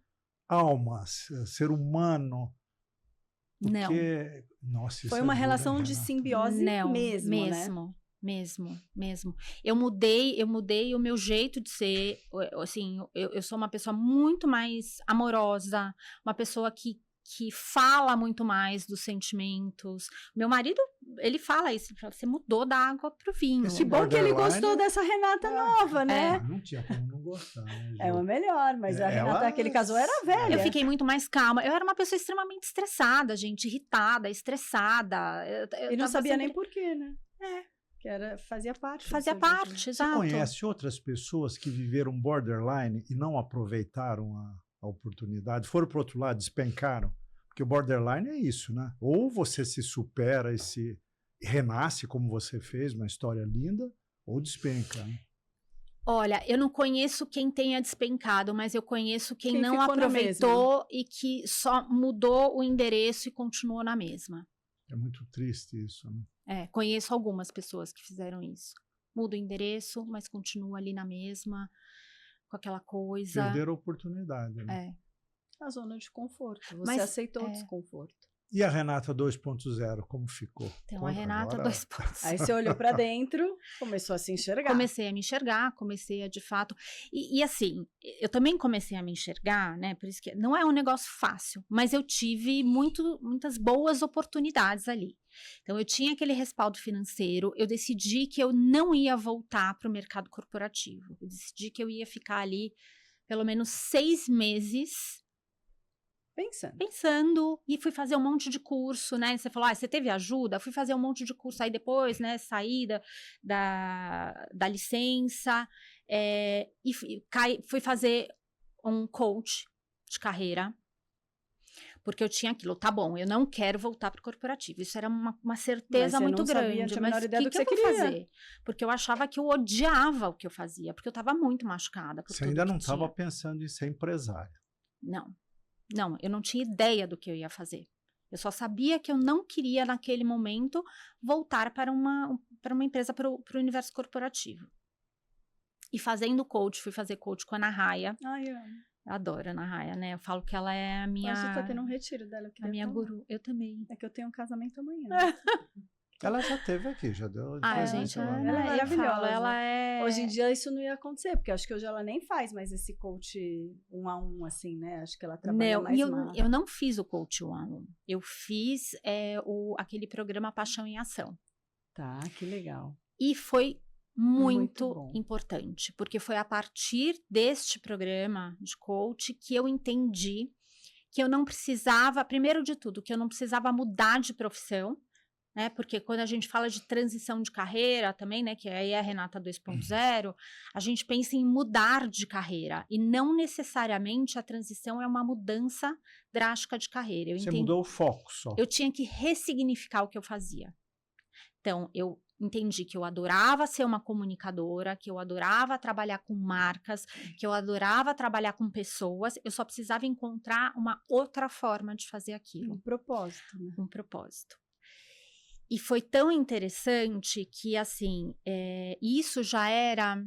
alma, ser humano. Porque, nossa, isso Foi é uma duro, relação hein, de Renata? simbiose Não, mesmo, né? mesmo. Eu mudei o meu jeito de ser, assim, eu sou uma pessoa muito mais amorosa, uma pessoa que fala muito mais dos sentimentos. Meu marido, ele fala isso, ele fala, você mudou da água pro vinho. Esse Que bom que ele borderline- gostou dessa Renata nova, né? Não tinha como não gostar, né, É Ju? uma melhor, mas a Ela- Renata, aquele casal era velha. Eu fiquei muito mais calma. Eu era uma pessoa extremamente estressada, gente, irritada, estressada. Eu E não tava sabia sempre- nem porquê, né? Que fazia parte. do Fazia seu dia a dia. parte, Você exato. conhece outras pessoas que viveram borderline e não aproveitaram a oportunidade? Foram para o outro lado, despencaram? Porque o borderline é isso, né? Ou você se supera e se renasce, como você fez, uma história linda, ou despenca. Né? Olha, eu não conheço quem tenha despencado, mas eu conheço quem não ficou na aproveitou e que só mudou o endereço e continuou na mesma. É muito triste isso, né? Conheço algumas pessoas que fizeram isso. Muda o endereço, mas continua ali na mesma, com aquela coisa. Perderam a oportunidade. Né? A zona de conforto. Você Mas, aceitou o desconforto. E a Renata 2.0, como ficou? Então, Conta a Renata, agora. 2 Aí você olhou pra dentro, começou a se enxergar. Comecei a me enxergar, comecei a de fato. E assim, eu também comecei a me enxergar, né? Por isso que não é um negócio fácil, mas eu tive muitas boas oportunidades ali. Então, eu tinha aquele respaldo financeiro, eu decidi que eu não ia voltar para o mercado corporativo. Eu decidi que eu ia ficar ali pelo menos 6 meses pensando, e fui fazer um monte de curso, né? Você falou, você teve ajuda? Fui fazer um monte de curso aí depois, né? Saí da licença, e fui fazer um coach de carreira, porque eu tinha aquilo, tá bom, eu não quero voltar para o corporativo. Isso era uma certeza muito grande. Não tinha a menor mas ideia do que eu você vou queria fazer? Porque eu achava que eu odiava o que eu fazia, porque eu estava muito machucada. Por Você tudo ainda que não estava tinha. pensando em ser empresária. Não, eu não tinha ideia do que eu ia fazer. Eu só sabia que eu não queria, naquele momento, voltar para uma empresa, para o universo corporativo. E fazendo coach, fui fazer coach com a Ana Raia. Ai, eu amo. Eu adoro a Ana Raia, né? Eu falo que ela é a minha... Hoje tá tendo um retiro dela. A minha guru. Eu também. É que eu tenho um casamento amanhã. Ela já teve aqui, já deu. Gente, ela é eu maravilhosa. falo, ela é... Hoje em dia isso não ia acontecer, porque acho que hoje ela nem faz mais esse coach 1-a-1, assim, né? Acho que ela trabalha mais eu não fiz o coach 1-a-1. Eu fiz aquele programa Paixão em Ação. Tá, que legal. E foi muito bom. importante, porque foi a partir deste programa de coach que eu entendi que eu não precisava, primeiro de tudo, que eu não precisava mudar de profissão, né? Porque quando a gente fala de transição de carreira também, né? Que aí é a Renata 2.0, a gente pensa em mudar de carreira. E não necessariamente a transição é uma mudança drástica de carreira. Você mudou o foco só. Eu tinha que ressignificar o que eu fazia. Então, eu entendi que eu adorava ser uma comunicadora, que eu adorava trabalhar com marcas, que eu adorava trabalhar com pessoas. Eu só precisava encontrar uma outra forma de fazer aquilo. Um propósito, né? Um propósito. E foi tão interessante que, assim, isso já era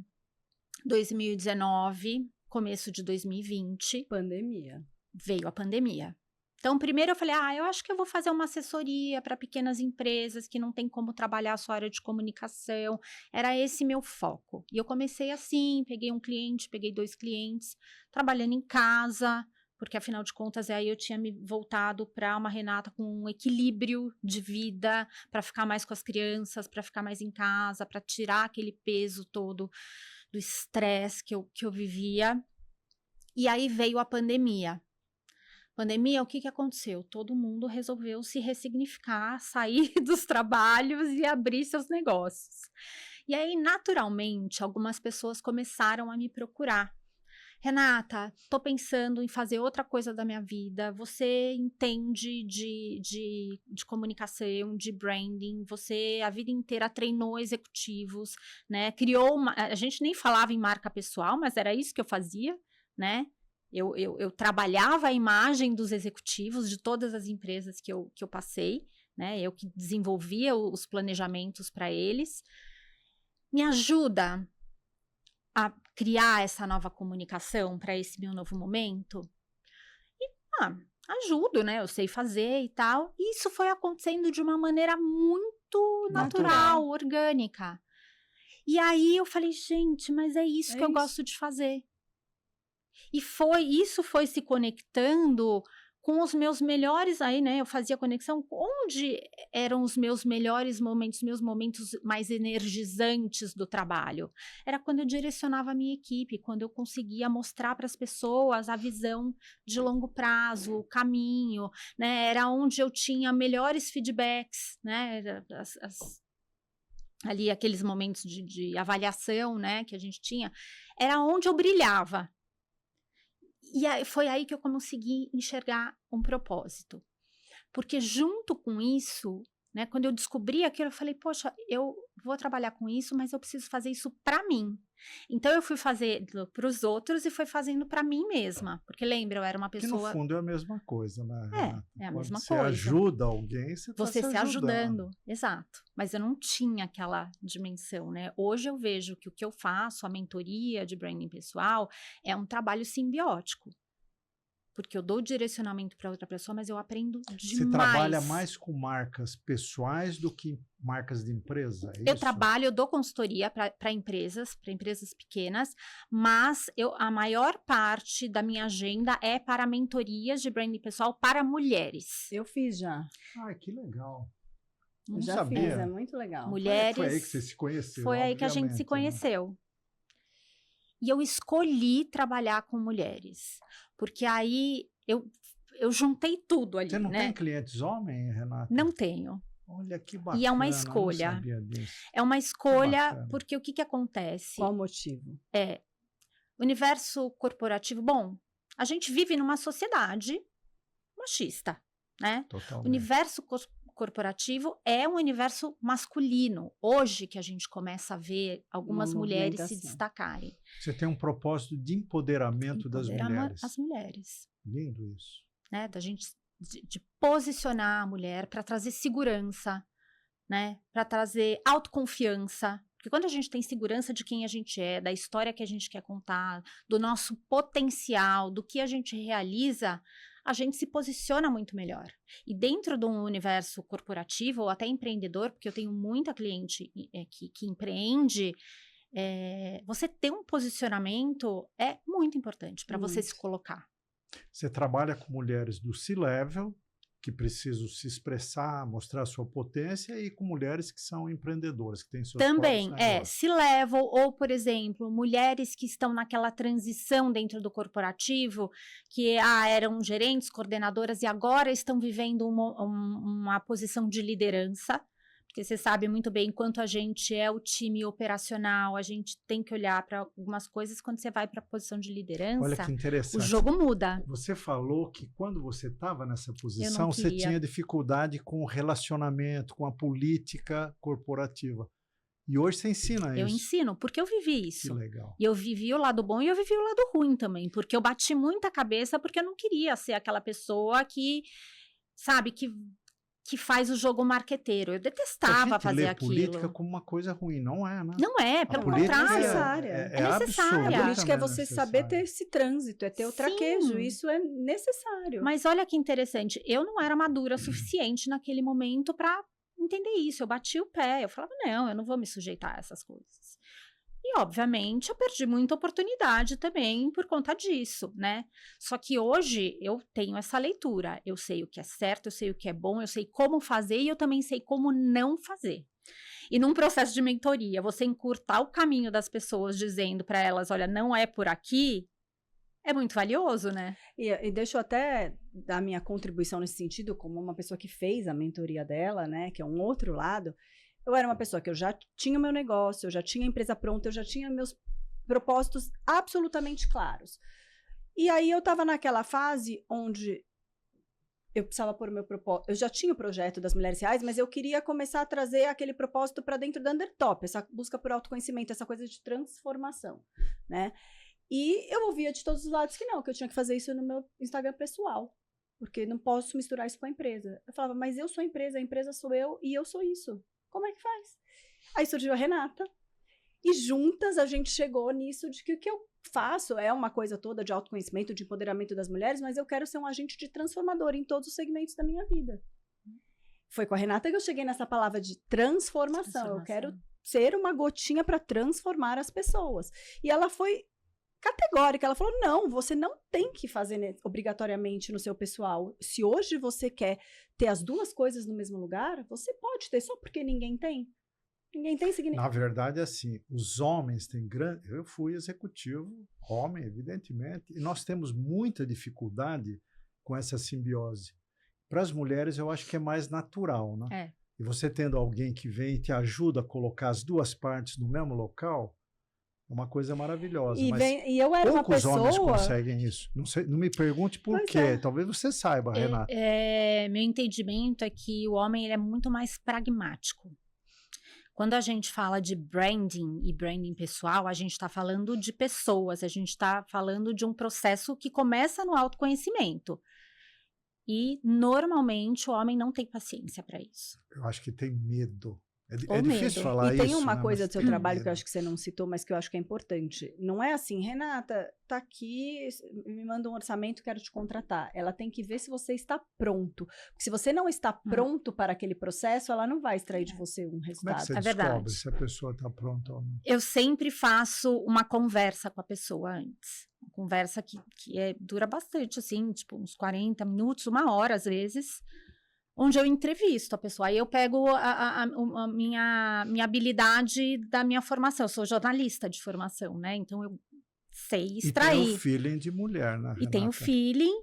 2019, começo de 2020. Pandemia. Veio a pandemia. Então, primeiro eu falei, eu acho que eu vou fazer uma assessoria para pequenas empresas que não tem como trabalhar a sua área de comunicação. Era esse meu foco. E eu comecei assim, peguei um cliente, peguei 2 clientes, trabalhando em casa, porque afinal de contas aí eu tinha me voltado para uma Renata com um equilíbrio de vida, para ficar mais com as crianças, para ficar mais em casa, para tirar aquele peso todo do estresse que eu vivia. E aí veio a pandemia. Pandemia, o que aconteceu? Todo mundo resolveu se ressignificar, sair dos trabalhos e abrir seus negócios. E aí, naturalmente, algumas pessoas começaram a me procurar. Renata, tô pensando em fazer outra coisa da minha vida. Você entende de comunicação, de branding. Você a vida inteira treinou executivos, né? A gente nem falava em marca pessoal, mas era isso que eu fazia, né? Eu trabalhava a imagem dos executivos de todas as empresas que eu passei, né? Eu que desenvolvia os planejamentos para eles. Me ajuda a criar essa nova comunicação para esse meu novo momento? E, ajudo, né? Eu sei fazer e tal. E isso foi acontecendo de uma maneira muito natural, orgânica. E aí eu falei, gente, mas é isso que eu gosto de fazer. E isso foi se conectando com os meus melhores, aí, né, eu fazia conexão, onde eram os meus melhores momentos, meus momentos mais energizantes do trabalho? Era quando eu direcionava a minha equipe, quando eu conseguia mostrar para as pessoas a visão de longo prazo, o caminho, né, era onde eu tinha melhores feedbacks, né, ali aqueles momentos de avaliação, né, que a gente tinha, era onde eu brilhava. E aí, foi aí que eu consegui enxergar um propósito. Porque junto com isso, né, quando eu descobri aquilo, eu falei, poxa, eu vou trabalhar com isso, mas eu preciso fazer isso para mim. Então, eu fui fazer para os outros e fui fazendo para mim mesma. Porque lembra, eu era uma pessoa... Que no fundo é a mesma coisa, né, Renata? É a mesma coisa. Você ajuda alguém, você se ajudando. Exato. Mas eu não tinha aquela dimensão, né? Hoje eu vejo que o que eu faço, a mentoria de branding pessoal, é um trabalho simbiótico. Porque eu dou direcionamento para outra pessoa, mas eu aprendo demais. Você trabalha mais com marcas pessoais do que marcas de empresa? É isso? Eu dou consultoria para empresas pequenas, mas a maior parte da minha agenda é para mentorias de branding pessoal para mulheres. Eu fiz já. Ai, que legal. Eu já sabia. fiz, é muito legal. Mulheres. Foi aí que você se conheceu. Foi aí que a gente se conheceu. Né? E eu escolhi trabalhar com mulheres, porque aí eu juntei tudo ali, Você não né? tem clientes homens, Renata? Não tenho. Olha que bacana. E é uma escolha. Eu não sabia disso. É uma escolha, porque o que acontece? Qual o motivo? Universo corporativo, bom, a gente vive numa sociedade machista, né? Totalmente. Universo corporativo é um universo masculino. Hoje que a gente começa a ver algumas mulheres se destacarem. Você tem um propósito de empoderamento das mulheres. As mulheres. Lindo isso. Né? Da gente de posicionar a mulher para trazer segurança, né? Para trazer autoconfiança. Porque Porque quando a gente tem segurança de quem a gente é, da história que a gente quer contar, do nosso potencial, do que a gente realiza, a gente se posiciona muito melhor. E dentro de um universo corporativo ou até empreendedor, porque eu tenho muita cliente que empreende, você ter um posicionamento é muito importante para você se colocar. Você trabalha com mulheres do C-Level, que precisam se expressar, mostrar sua potência, e com mulheres que são empreendedoras, que têm seus Também, próprios negócios. C-Level, ou, por exemplo, mulheres que estão naquela transição dentro do corporativo, que eram gerentes, coordenadoras, e agora estão vivendo uma posição de liderança. Porque você sabe muito bem, enquanto a gente é o time operacional, a gente tem que olhar para algumas coisas. Quando você vai para a posição de liderança, Olha que interessante. o jogo muda. Você falou que quando você estava nessa posição, você tinha dificuldade com o relacionamento, com a política corporativa. E hoje você ensina isso. Eu ensino, porque eu vivi isso. Que legal. E eu vivi o lado bom e eu vivi o lado ruim também. Porque eu bati muita cabeça, porque eu não queria ser aquela pessoa que, sabe, que faz o jogo marqueteiro. Eu detestava fazer aquilo. A política como uma coisa ruim, não é, né? Não é, pelo contrário. É necessária. A política é você saber ter esse trânsito, é ter o traquejo. Sim. Isso é necessário. Mas olha que interessante, eu não era madura o suficiente naquele momento para entender isso. Eu bati o pé, eu falava, não, eu não vou me sujeitar a essas coisas. E, obviamente, eu perdi muita oportunidade também por conta disso, né? Só que hoje eu tenho essa leitura. Eu sei o que é certo, eu sei o que é bom, eu sei como fazer e eu também sei como não fazer. E num processo de mentoria, você encurtar o caminho das pessoas dizendo para elas, olha, não é por aqui, é muito valioso, né? E deixa eu até dar minha contribuição nesse sentido, como uma pessoa que fez a mentoria dela, né? Que é um outro lado. Eu era uma pessoa que eu já tinha meu negócio, eu já tinha a empresa pronta, eu já tinha meus propósitos absolutamente claros. E aí eu estava naquela fase onde eu precisava pôr o meu propósito. Eu já tinha o projeto das Mulheres Reais, mas eu queria começar a trazer aquele propósito para dentro da Undertop, essa busca por autoconhecimento, essa coisa de transformação, né? E eu ouvia de todos os lados que não, que eu tinha que fazer isso no meu Instagram pessoal, porque não posso misturar isso com a empresa. Eu falava, mas eu sou a empresa sou eu e eu sou isso. Como é que faz? Aí surgiu a Renata e juntas a gente chegou nisso de que o que eu faço é uma coisa toda de autoconhecimento, de empoderamento das mulheres, mas eu quero ser um agente de transformador em todos os segmentos da minha vida. Foi com a Renata que eu cheguei nessa palavra de transformação. Eu quero ser uma gotinha para transformar as pessoas. E ela foi categórica, ela falou, não, você não tem que fazer obrigatoriamente no seu pessoal. Se hoje você quer ter as duas coisas no mesmo lugar, você pode ter, só porque ninguém tem. Ninguém tem significado. Na verdade, assim, os homens têm grande... Eu fui executivo, homem, evidentemente, e nós temos muita dificuldade com essa simbiose. Para as mulheres, eu acho que é mais natural, né? É. E você tendo alguém que vem e te ajuda a colocar as duas partes no mesmo local, é uma coisa maravilhosa. E eu era uma pessoa... Poucos homens conseguem isso. Não me pergunte por quê. Talvez você saiba, Renata. Meu entendimento é que o homem ele é muito mais pragmático. Quando a gente fala de branding e branding pessoal, a gente está falando de pessoas, a gente está falando de um processo que começa no autoconhecimento. E, normalmente, o homem não tem paciência para isso. Eu acho que tem medo. É difícil falar isso. E tem uma coisa né? do seu trabalho que eu acho que você não citou, mas que eu acho que é importante. Não é assim, Renata, tá aqui, me manda um orçamento, quero te contratar. Ela tem que ver se você está pronto. Porque se você não está pronto para aquele processo, ela não vai extrair de você um resultado. Como é que você descobre se a pessoa está pronta ou não? Eu sempre faço uma conversa com a pessoa antes. Uma conversa que dura bastante, assim, tipo uns 40 minutos, 1 hora às vezes, onde eu entrevisto a pessoa. Aí eu pego a minha habilidade da minha formação. Eu sou jornalista de formação, né? Então eu sei extrair. E tem o feeling de mulher, né, Renata? E tem o feeling.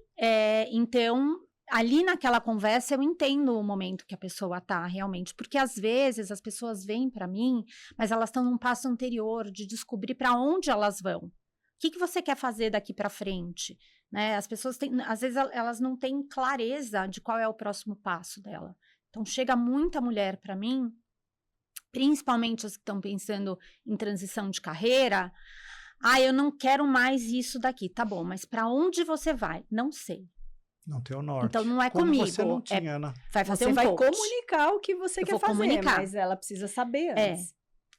Então, ali naquela conversa, eu entendo o momento que a pessoa tá realmente. Porque às vezes as pessoas vêm para mim, mas elas estão num passo anterior de descobrir para onde elas vão. O que você quer fazer daqui para frente? Né? As pessoas têm, às vezes elas não têm clareza de qual é o próximo passo dela. Então chega muita mulher para mim, principalmente as que estão pensando em transição de carreira. Eu não quero mais isso daqui. Tá bom, mas para onde você vai? Não sei. Não tem o norte. Então não é como comigo. Você não tinha, né? Vai fazer você vai coach. comunicar o que você quer fazer, mas ela precisa saber antes.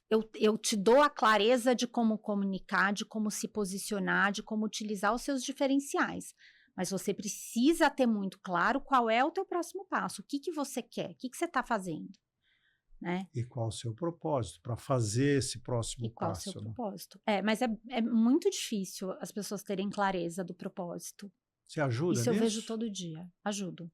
eu te dou a clareza de como comunicar, de como se posicionar, de como utilizar os seus diferenciais. Mas você precisa ter muito claro qual é o teu próximo passo, o que que você quer, o que que você está fazendo, né? E qual o seu propósito para fazer esse E próximo qual o seu passo, né? propósito. Mas é muito difícil as pessoas terem clareza do propósito. Você ajuda Isso eu vejo nisso? todo dia. Ajudo.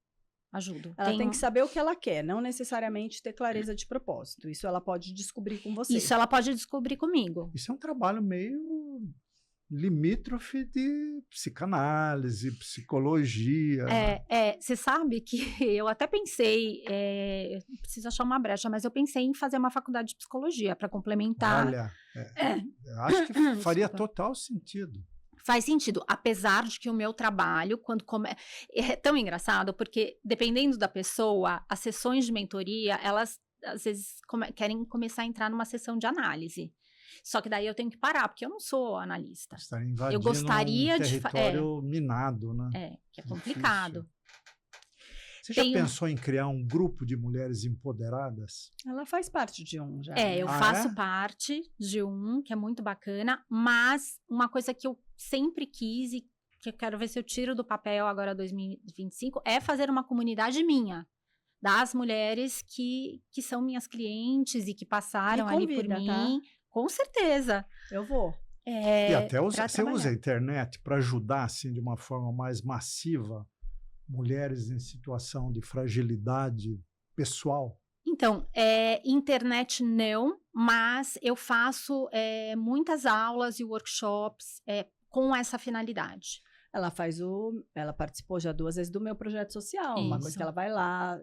Ela tem que saber o que ela quer, não necessariamente ter clareza de propósito. Isso ela pode descobrir com você. Isso ela pode descobrir comigo. Isso é um trabalho meio limítrofe de psicanálise, psicologia. Você sabe que eu até pensei, eu preciso achar uma brecha, mas eu pensei em fazer uma faculdade de psicologia para complementar. Olha, eu acho que faria Desculpa. total sentido. Faz sentido, apesar de que o meu trabalho, é tão engraçado, porque dependendo da pessoa, as sessões de mentoria, elas às vezes querem começar a entrar numa sessão de análise. Só que daí eu tenho que parar, porque eu não sou analista. Estar invadindo gostaria um de território minado, né? que é complicado. Você já Tem pensou em criar um grupo de mulheres empoderadas? Ela faz parte de um já. né? Eu Ah, faço é? parte de um, que é muito bacana, mas uma coisa que eu sempre quis e que eu quero ver se eu tiro do papel agora 2025 é fazer uma comunidade minha, das mulheres que são minhas clientes e que passaram ali por convida, mim. tá? Com certeza. Eu vou. E até pra você usa a trabalhar. internet para ajudar, assim, de uma forma mais massiva, mulheres em situação de fragilidade pessoal? Então, internet não, mas eu faço muitas aulas e workshops com essa finalidade. Ela participou já 2 vezes do meu projeto social, uma coisa Isso. que ela vai lá,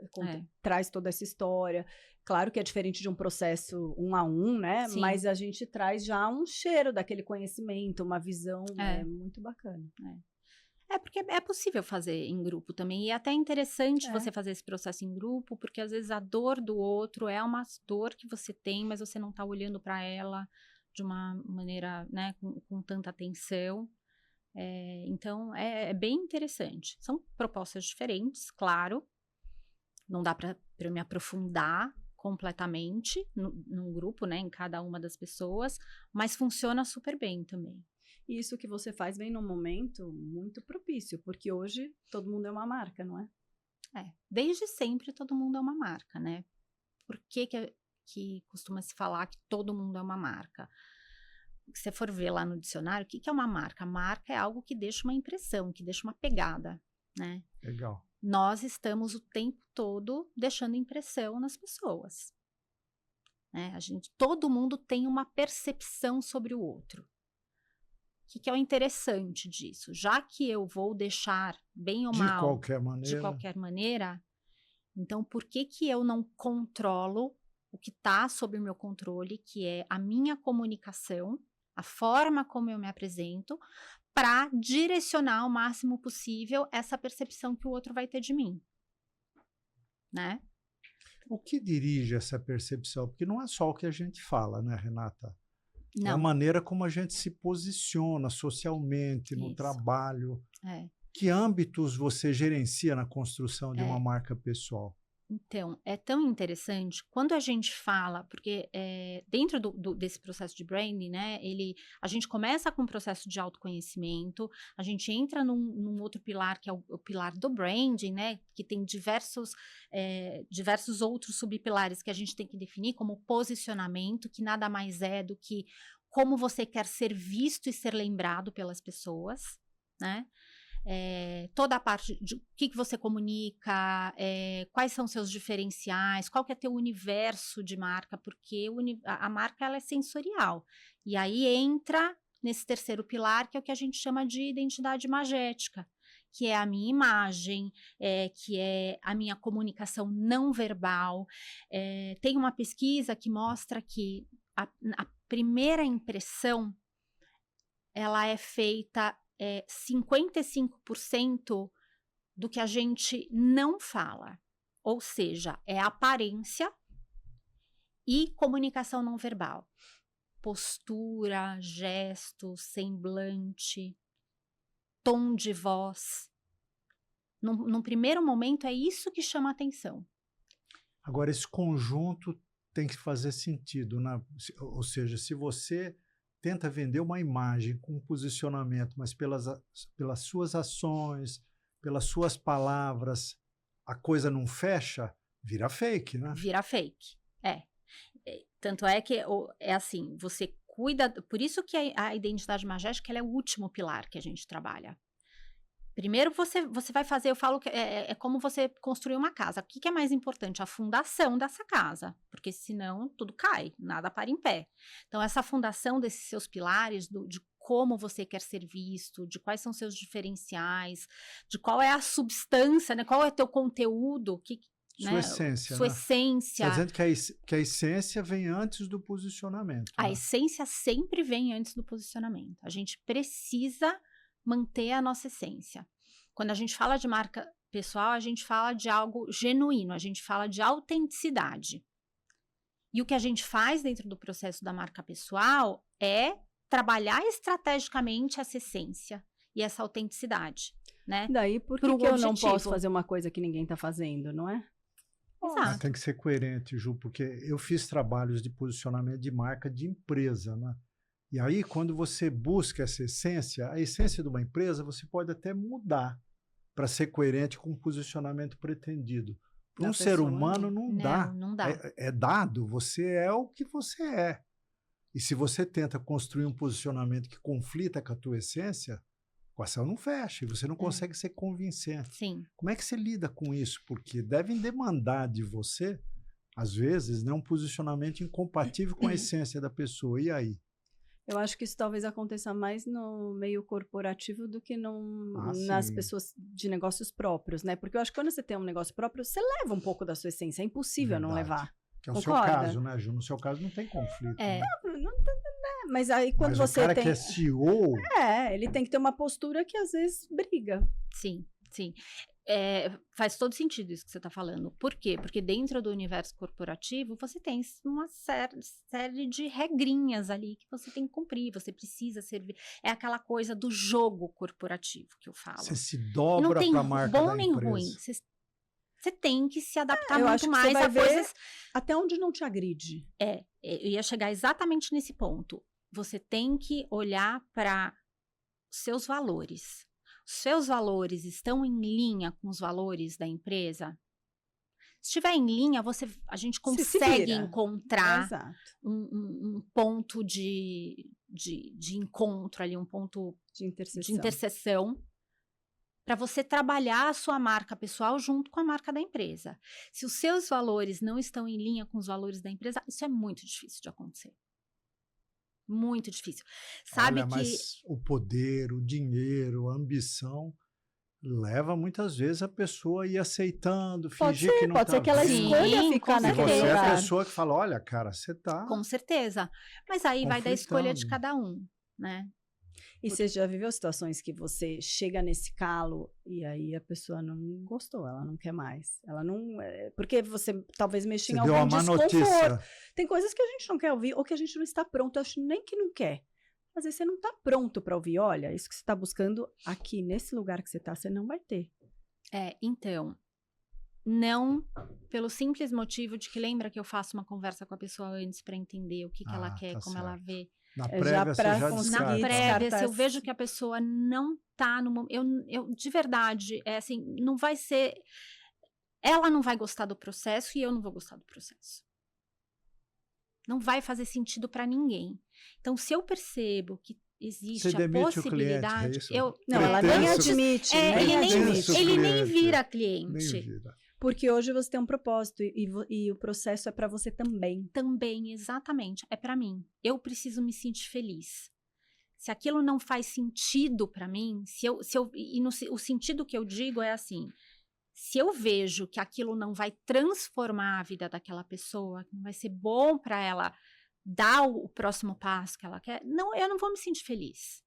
traz toda essa história. Claro que é diferente de um processo 1 a 1, né? Sim. Mas a gente traz já um cheiro daquele conhecimento, uma visão muito bacana. Porque é possível fazer em grupo também, e é até interessante É. você fazer esse processo em grupo, porque às vezes a dor do outro é uma dor que você tem, mas você não está olhando para ela de uma maneira, né, com tanta atenção. Então, é bem interessante. São propostas diferentes, claro. Não dá para eu me aprofundar completamente num grupo, né, em cada uma das pessoas, mas funciona super bem também. E isso que você faz vem num momento muito propício, porque hoje todo mundo é uma marca, não é? Desde sempre todo mundo é uma marca, né? Por que costuma se falar que todo mundo é uma marca? Se você for ver lá no dicionário, o que é uma marca? Marca é algo que deixa uma impressão, que deixa uma pegada, né? Legal. Nós estamos o tempo todo deixando impressão nas pessoas, né? Todo mundo tem uma percepção sobre o outro. O que é o interessante disso? Já que eu vou deixar bem ou mal, de qualquer maneira, então por que eu não controlo o que está sob o meu controle, que é a minha comunicação, a forma como eu me apresento, para direcionar o máximo possível essa percepção que o outro vai ter de mim, né? O que dirige essa percepção? Porque não é só o que a gente fala, né, Renata? É a Não, maneira como a gente se posiciona socialmente, no Isso. trabalho. Que âmbitos você gerencia na construção de uma marca pessoal? Então, é tão interessante quando a gente fala, porque dentro desse processo de branding, né, a gente começa com um processo de autoconhecimento, a gente entra num outro pilar, que é o pilar do branding, né, que tem diversos outros subpilares que a gente tem que definir, como posicionamento, que nada mais é do que como você quer ser visto e ser lembrado pelas pessoas, né? Toda a parte de o que você comunica, quais são seus diferenciais, qual que é teu universo de marca, porque a marca ela é sensorial. E aí entra nesse terceiro pilar, que é o que a gente chama de identidade imagética, que é a minha imagem, que é a minha comunicação não verbal. Tem uma pesquisa que mostra que a primeira impressão ela é feita 55% do que a gente não fala. Ou seja, é aparência e comunicação não verbal. Postura, gesto, semblante, tom de voz. Num primeiro momento, é isso que chama atenção. Agora, esse conjunto tem que fazer sentido, né? Ou seja, se você tenta vender uma imagem com um posicionamento, mas pelas suas ações, pelas suas palavras, a coisa não fecha, vira fake, né? Vira fake, tanto é que é assim, você cuida, por isso que a identidade magética ela é o último pilar que a gente trabalha. Primeiro você vai fazer, eu falo que é como você construir uma casa. O que é mais importante? A fundação dessa casa, porque senão tudo cai, nada para em pé. Então essa fundação desses seus pilares, de como você quer ser visto, de quais são seus diferenciais, de qual é a substância, né? Qual é teu conteúdo, Sua né? essência, Sua né? essência. Está dizendo que a essência vem antes do posicionamento. A né? essência sempre vem antes do posicionamento. A gente precisa manter a nossa essência. Quando a gente fala de marca pessoal, a gente fala de algo genuíno, a gente fala de autenticidade. E o que a gente faz dentro do processo da marca pessoal é trabalhar estrategicamente essa essência e essa autenticidade, né? Daí, por que Pro eu não objetivo. posso fazer uma coisa que ninguém está fazendo, não é? Exato. Tem que ser coerente, Ju, porque eu fiz trabalhos de posicionamento de marca de empresa, né? E aí, quando você busca essa essência, a essência de uma empresa, você pode até mudar para ser coerente com o posicionamento pretendido. Para Da um ser pessoa, humano, não dá. Não dá. É dado, você é o que você é. E se você tenta construir um posicionamento que conflita com a tua essência, a equação não fecha, e você não consegue ser convincente. Sim. Como é que você lida com isso? Porque devem demandar de você, às vezes, né, um posicionamento incompatível com a essência da pessoa. E aí? Eu acho que isso talvez aconteça mais no meio corporativo do que nas sim. pessoas de negócios próprios, né? Porque eu acho que quando você tem um negócio próprio, você leva um pouco da sua essência. É impossível não Verdade. levar. Que é o seu Concorda? caso, né, Ju? No seu caso não tem conflito. É. Né? Mas aí quando Mas você o cara tem... que é CEO, ele tem que ter uma postura que às vezes briga. Sim, sim. Faz todo sentido isso que você está falando. Por quê? Porque dentro do universo corporativo, você tem uma série de regrinhas ali que você tem que cumprir, você precisa servir. É aquela coisa do jogo corporativo que eu falo. você se E dobra não tem para a marca bom da nem empresa. ruim. Você tem que se adaptar eu acho muito que você mais vai a ver coisas. até onde não te agride. Eu ia chegar exatamente nesse ponto. Você tem que olhar para seus valores. Seus valores estão em linha com os valores da empresa? Se estiver em linha, a gente Se consegue vira. encontrar Exato. um ponto de encontro ali, um ponto De interseção. de interseção para você trabalhar a sua marca pessoal junto com a marca da empresa. Se os seus valores não estão em linha com os valores da empresa, isso é muito difícil de acontecer. Muito difícil. Sabe Olha, que mas o poder, o dinheiro, a ambição leva muitas vezes a pessoa a ir aceitando, fingir que não pode tá ser que ela vendo. escolha Sim, ficar com E naquele você é a lugar. pessoa que fala, olha, cara, você tá... com certeza. Mas aí vai da escolha de Conflitando. cada um, né? E você já viveu situações que você chega nesse calo e aí a pessoa não gostou, ela não quer mais. Ela não. Porque você talvez mexa em Você deu algum uma má desconforto. notícia. Tem coisas que a gente não quer ouvir ou que a gente não está pronto. Eu acho nem que não quer. Às vezes você não está pronto para ouvir. Olha, isso que você está buscando aqui, nesse lugar que você está, você não vai ter. Então, não pelo simples motivo de que lembra que eu faço uma conversa com a pessoa antes para entender o que ela quer, tá como ela certo. vê. Na Já prévia você pra já conseguir Na descarta. prévia, descartar se eu esse- vejo que a pessoa não tá no momento, eu de verdade, assim, não vai ser, ela não vai gostar do processo e eu não vou gostar do processo. Não vai fazer sentido para ninguém. Então, se eu percebo que existe Você a demite o cliente, é possibilidade, isso? Não, ela Pretenso- nem admite. ele nem, Pretenso ele nem cliente. vira Nem cliente. vira. Porque hoje você tem um propósito e o processo é para você também. Também, exatamente, é para mim. Eu preciso me sentir feliz. Se aquilo não faz sentido para mim, o sentido que eu digo é assim, se eu vejo que aquilo não vai transformar a vida daquela pessoa, que não vai ser bom para ela dar o próximo passo que ela quer, não, eu não vou me sentir feliz.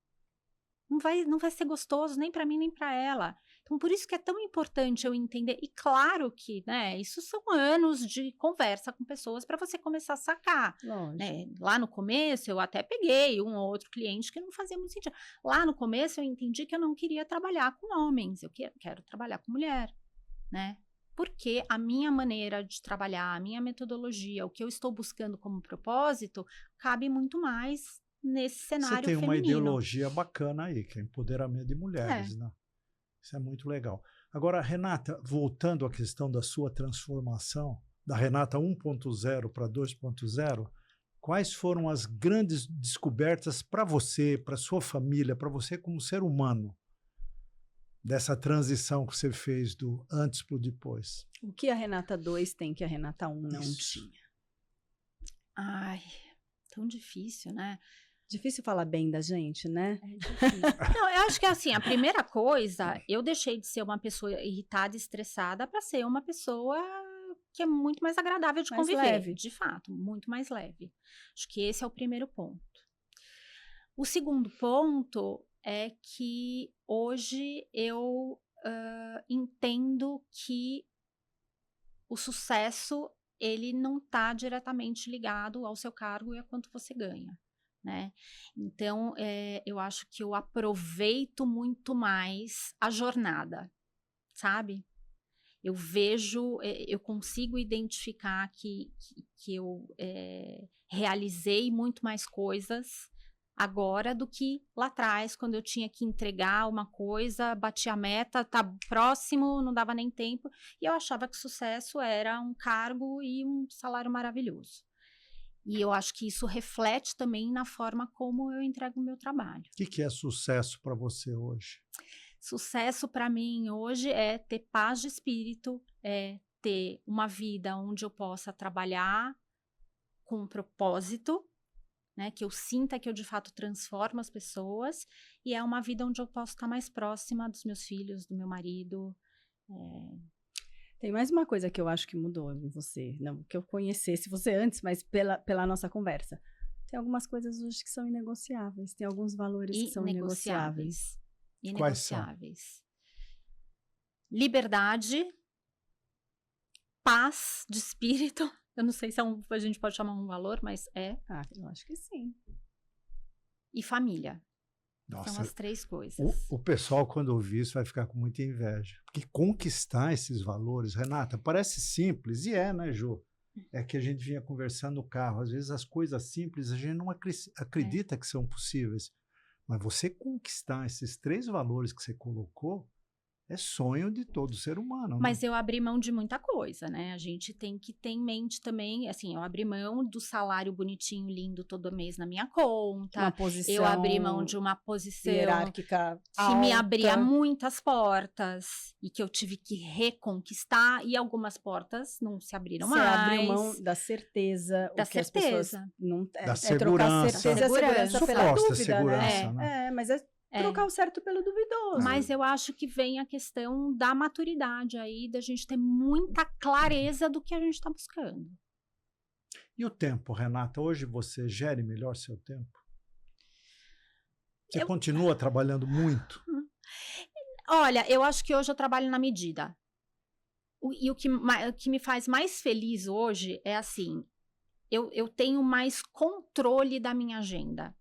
Não vai ser gostoso nem para mim nem para ela. Então, por isso que é tão importante eu entender. E claro que, né, isso são anos de conversa com pessoas para você começar a sacar. Lógico. Né? Lá no começo, eu até peguei um ou outro cliente que não fazia muito sentido. Lá no começo, eu entendi que eu não queria trabalhar com homens. Eu quero trabalhar com mulher, né? porque a minha maneira de trabalhar, a minha metodologia, o que eu estou buscando como propósito, cabe muito mais nesse Você cenário tem uma feminino. ideologia bacana aí, que é empoderamento de mulheres, né? Isso é muito legal. Agora, Renata, voltando à questão da sua transformação, da Renata 1.0 para 2.0, quais foram as grandes descobertas para você, para sua família, para você como ser humano, dessa transição que você fez do antes para o depois? O que a Renata 2 tem que a Renata 1 não tinha? Ai, tão difícil, né? Difícil falar bem da gente, né? É difícil. Não, eu acho que assim, a primeira coisa, eu deixei de ser uma pessoa irritada e estressada para ser uma pessoa que é muito mais agradável de Mais conviver. leve. De fato, muito mais leve. Acho que esse é o primeiro ponto. O segundo ponto é que hoje eu entendo que o sucesso, ele não está diretamente ligado ao seu cargo e a quanto você ganha, né? Então, eu acho que eu aproveito muito mais a jornada, sabe? Eu vejo, eu consigo identificar que eu realizei muito mais coisas agora do que lá atrás, quando eu tinha que entregar uma coisa, bati a meta, tá próximo, não dava nem tempo, e eu achava que sucesso era um cargo e um salário maravilhoso. E eu acho que isso reflete também na forma como eu entrego o meu trabalho. O que é sucesso para você hoje? Sucesso para mim hoje é ter paz de espírito, é ter uma vida onde eu possa trabalhar com um propósito, né, que eu sinta que eu de fato transformo as pessoas, e é uma vida onde eu posso estar mais próxima dos meus filhos, do meu marido. Tem mais uma coisa que eu acho que mudou em você, não que eu conhecesse você antes, mas pela nossa conversa. Tem algumas coisas hoje que são inegociáveis, tem alguns valores que são inegociáveis. Inegociáveis. Liberdade, paz de espírito. Eu não sei se a gente pode chamar um valor, mas é. Ah, eu acho que sim. E família. Nossa, São as 3 coisas. o pessoal, quando ouvir isso, vai ficar com muita inveja. Porque conquistar esses valores, Renata, parece simples, e é, né, Jô? É que a gente vinha conversando no carro. Às vezes as coisas simples a gente não acredita que são possíveis. Mas você conquistar esses 3 valores que você colocou é sonho de todo ser humano. Mas eu abri mão de muita coisa, né? A gente tem que ter em mente também, assim, eu abri mão do salário bonitinho, lindo, todo mês na minha conta. Uma posição Eu abri mão de uma posição hierárquica que me alta. abria muitas portas e que eu tive que reconquistar, e algumas portas não se abriram Você mais. abriu mão da certeza. Da o que as pessoas certeza. não, Da trocar segurança. certeza e a segurança pela Suposta dúvida, segurança, né? né? Mas é trocar o certo pelo duvidoso. Mas eu acho que vem a questão da maturidade aí, da gente ter muita clareza do que a gente está buscando. E o tempo, Renata? Hoje você gere melhor seu tempo? Você continua trabalhando muito? Olha, eu acho que hoje eu trabalho na medida. E o que me faz mais feliz hoje é assim, eu tenho mais controle da minha agenda.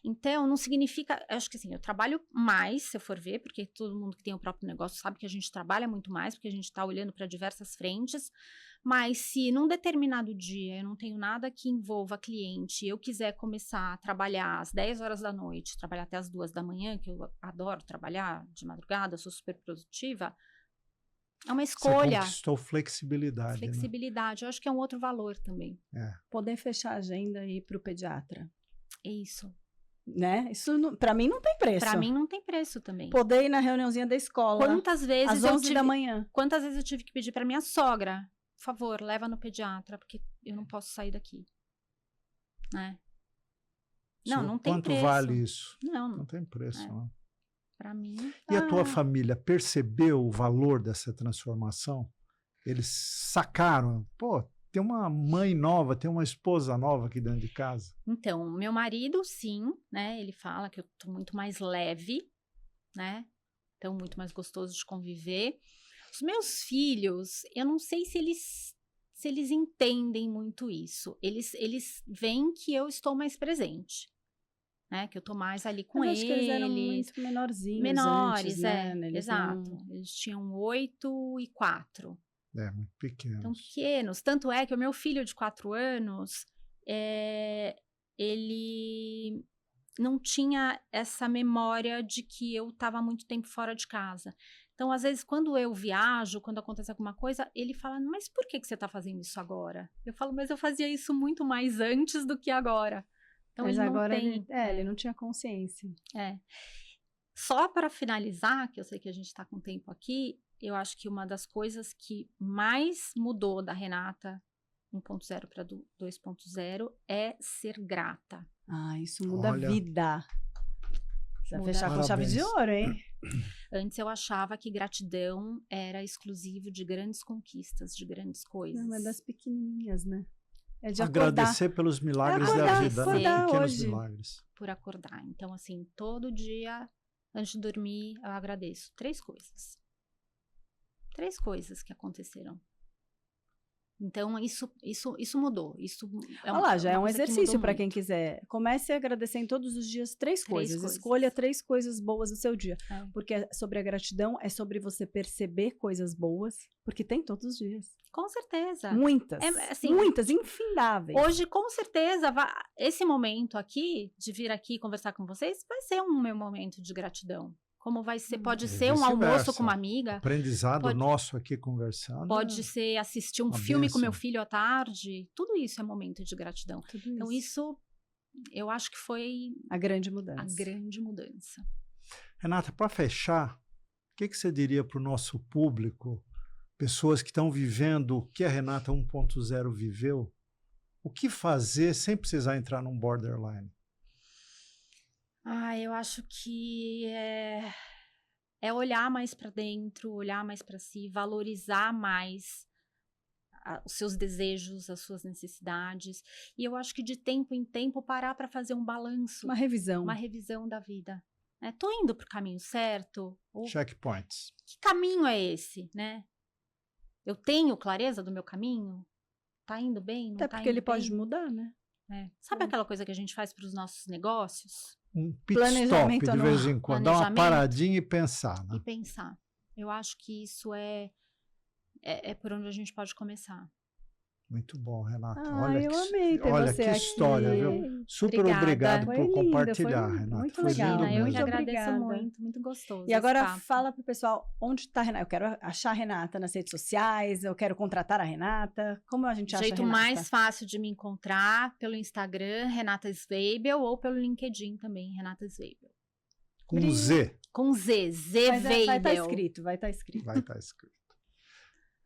Então, não significa, acho que assim, eu trabalho mais, se eu for ver, porque todo mundo que tem o próprio negócio sabe que a gente trabalha muito mais, porque a gente está olhando para diversas frentes, mas se num determinado dia eu não tenho nada que envolva cliente, eu quiser começar a trabalhar às 10 horas da noite, trabalhar até as 2 da manhã, que eu adoro trabalhar de madrugada, sou super produtiva, é uma escolha. Você conquistou flexibilidade. Flexibilidade, eu acho que é um outro valor também. Poder fechar a agenda e ir para o pediatra. É isso. Né? Isso, para mim, não tem preço. Para mim, não tem preço também. Poder ir na reuniãozinha da escola. Quantas vezes às 11 da manhã. Quantas vezes eu tive que pedir para minha sogra, por favor, leva no pediatra, porque eu não posso sair daqui. Né? Não tem Quanto preço. vale isso? Não tem preço. Não. Para mim. E a tua família percebeu o valor dessa transformação? Eles sacaram? Pô, tem uma mãe nova, tem uma esposa nova aqui dentro de casa. Então, meu marido, sim, né? Ele fala que eu tô muito mais leve, né? Então, muito mais gostoso de conviver. Os meus filhos, eu não sei se eles entendem muito isso. Eles veem que eu estou mais presente, né? Que eu tô mais ali com eles. Acho que eles eram muito menorzinhos. Menores, antes, né? Eles exato. Eles tinham 8 e 4. Muito pequeno. Então, pequenos. Tanto é que o meu filho de 4 anos, ele não tinha essa memória de que eu estava muito tempo fora de casa. Então, às vezes, quando eu viajo, quando acontece alguma coisa, ele fala, mas por que você está fazendo isso agora? Eu falo, mas eu fazia isso muito mais antes do que agora. Então, Mas ele agora não tem... ele não tinha consciência. Só para finalizar, que eu sei que a gente está com tempo aqui, eu acho que uma das coisas que mais mudou da Renata 1.0 para 2.0 é ser grata. Isso muda Olha. a vida. Precisa Muda. fechar com chave de ouro, hein? Antes eu achava que gratidão era exclusivo de grandes conquistas, de grandes coisas. Não, é das pequenininhas, né? É de acordar. Agradecer pelos milagres da Acordar, vida, né? acordar Pequenos hoje. milagres. Por acordar. Então, assim, todo dia, antes de dormir, eu agradeço 3 coisas. 3 coisas que aconteceram. Então, isso mudou. Isso Olha lá, já é uma um coisa que exercício mudou para quem muito. quiser. Comece a agradecer em todos os dias 3 coisas. coisas. Escolha 3 coisas boas do seu dia. É. Porque sobre a gratidão é sobre você perceber coisas boas, porque tem todos os dias. Com certeza. Muitas. Assim, muitas, infindáveis. Hoje, com certeza, esse momento aqui, de vir aqui conversar com vocês, vai ser um meu momento de gratidão. Como vai ser, pode E ser um vice-versa. almoço com uma amiga, Aprendizado nosso aqui conversando. pode ser assistir um uma filme com bênção. meu filho à tarde. Tudo isso é momento de gratidão. Tudo Então, isso eu acho que foi a grande a mudança. grande mudança. Renata, para fechar, o que você diria para o nosso público, pessoas que estão vivendo o que a Renata 1.0 viveu, o que fazer sem precisar entrar num borderline? Eu acho que é olhar mais para dentro, olhar mais para si, valorizar mais os seus desejos, as suas necessidades. E eu acho que de tempo em tempo parar para fazer um balanço, Uma revisão. uma revisão da vida. Né? Tô indo pro caminho certo? Ou Checkpoints. que caminho é esse, né? Eu tenho clareza do meu caminho? Tá indo bem? Não Até tá porque ele indo pode bem? mudar, né? Sabe aquela coisa que a gente faz para os nossos negócios? Um pit Planejamento stop de vez em quando, dar uma Planejamento. paradinha e pensar, E né? pensar. Eu acho que isso é por onde a gente pode começar. Muito bom, Renata. Eu amei ter olha você que aqui. história, viu? Super Obrigada. obrigado Foi por lindo, compartilhar, foi Renata. muito Foi legal. lindo Imagina, eu mesmo. que Muito agradeço obrigada. muito, muito gostoso. E agora esse papo. fala pro pessoal onde tá a Renata. Eu quero achar a Renata nas redes sociais, eu quero contratar a Renata. Como a gente O acha jeito a Renata? mais fácil de me encontrar pelo Instagram, Renata Sveibel, ou pelo LinkedIn também, Renata Sveibel. Com Z, Com Z, Z Vai estar Weibel. escrito, vai estar escrito. vai estar escrito.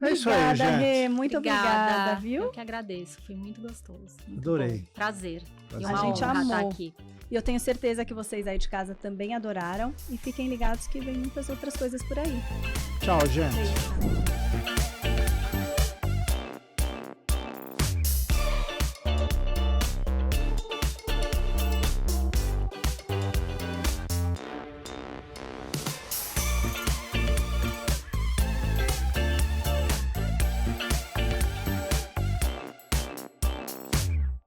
É isso aí, Obrigada, gente. Rê, muito obrigada, viu? Eu que agradeço, foi muito gostoso. Muito Adorei. bom. Prazer. E A uma gente honra estar amou. aqui. E eu tenho certeza que vocês aí de casa também adoraram. E fiquem ligados que vem muitas outras coisas por aí. Tchau, gente. Beijo.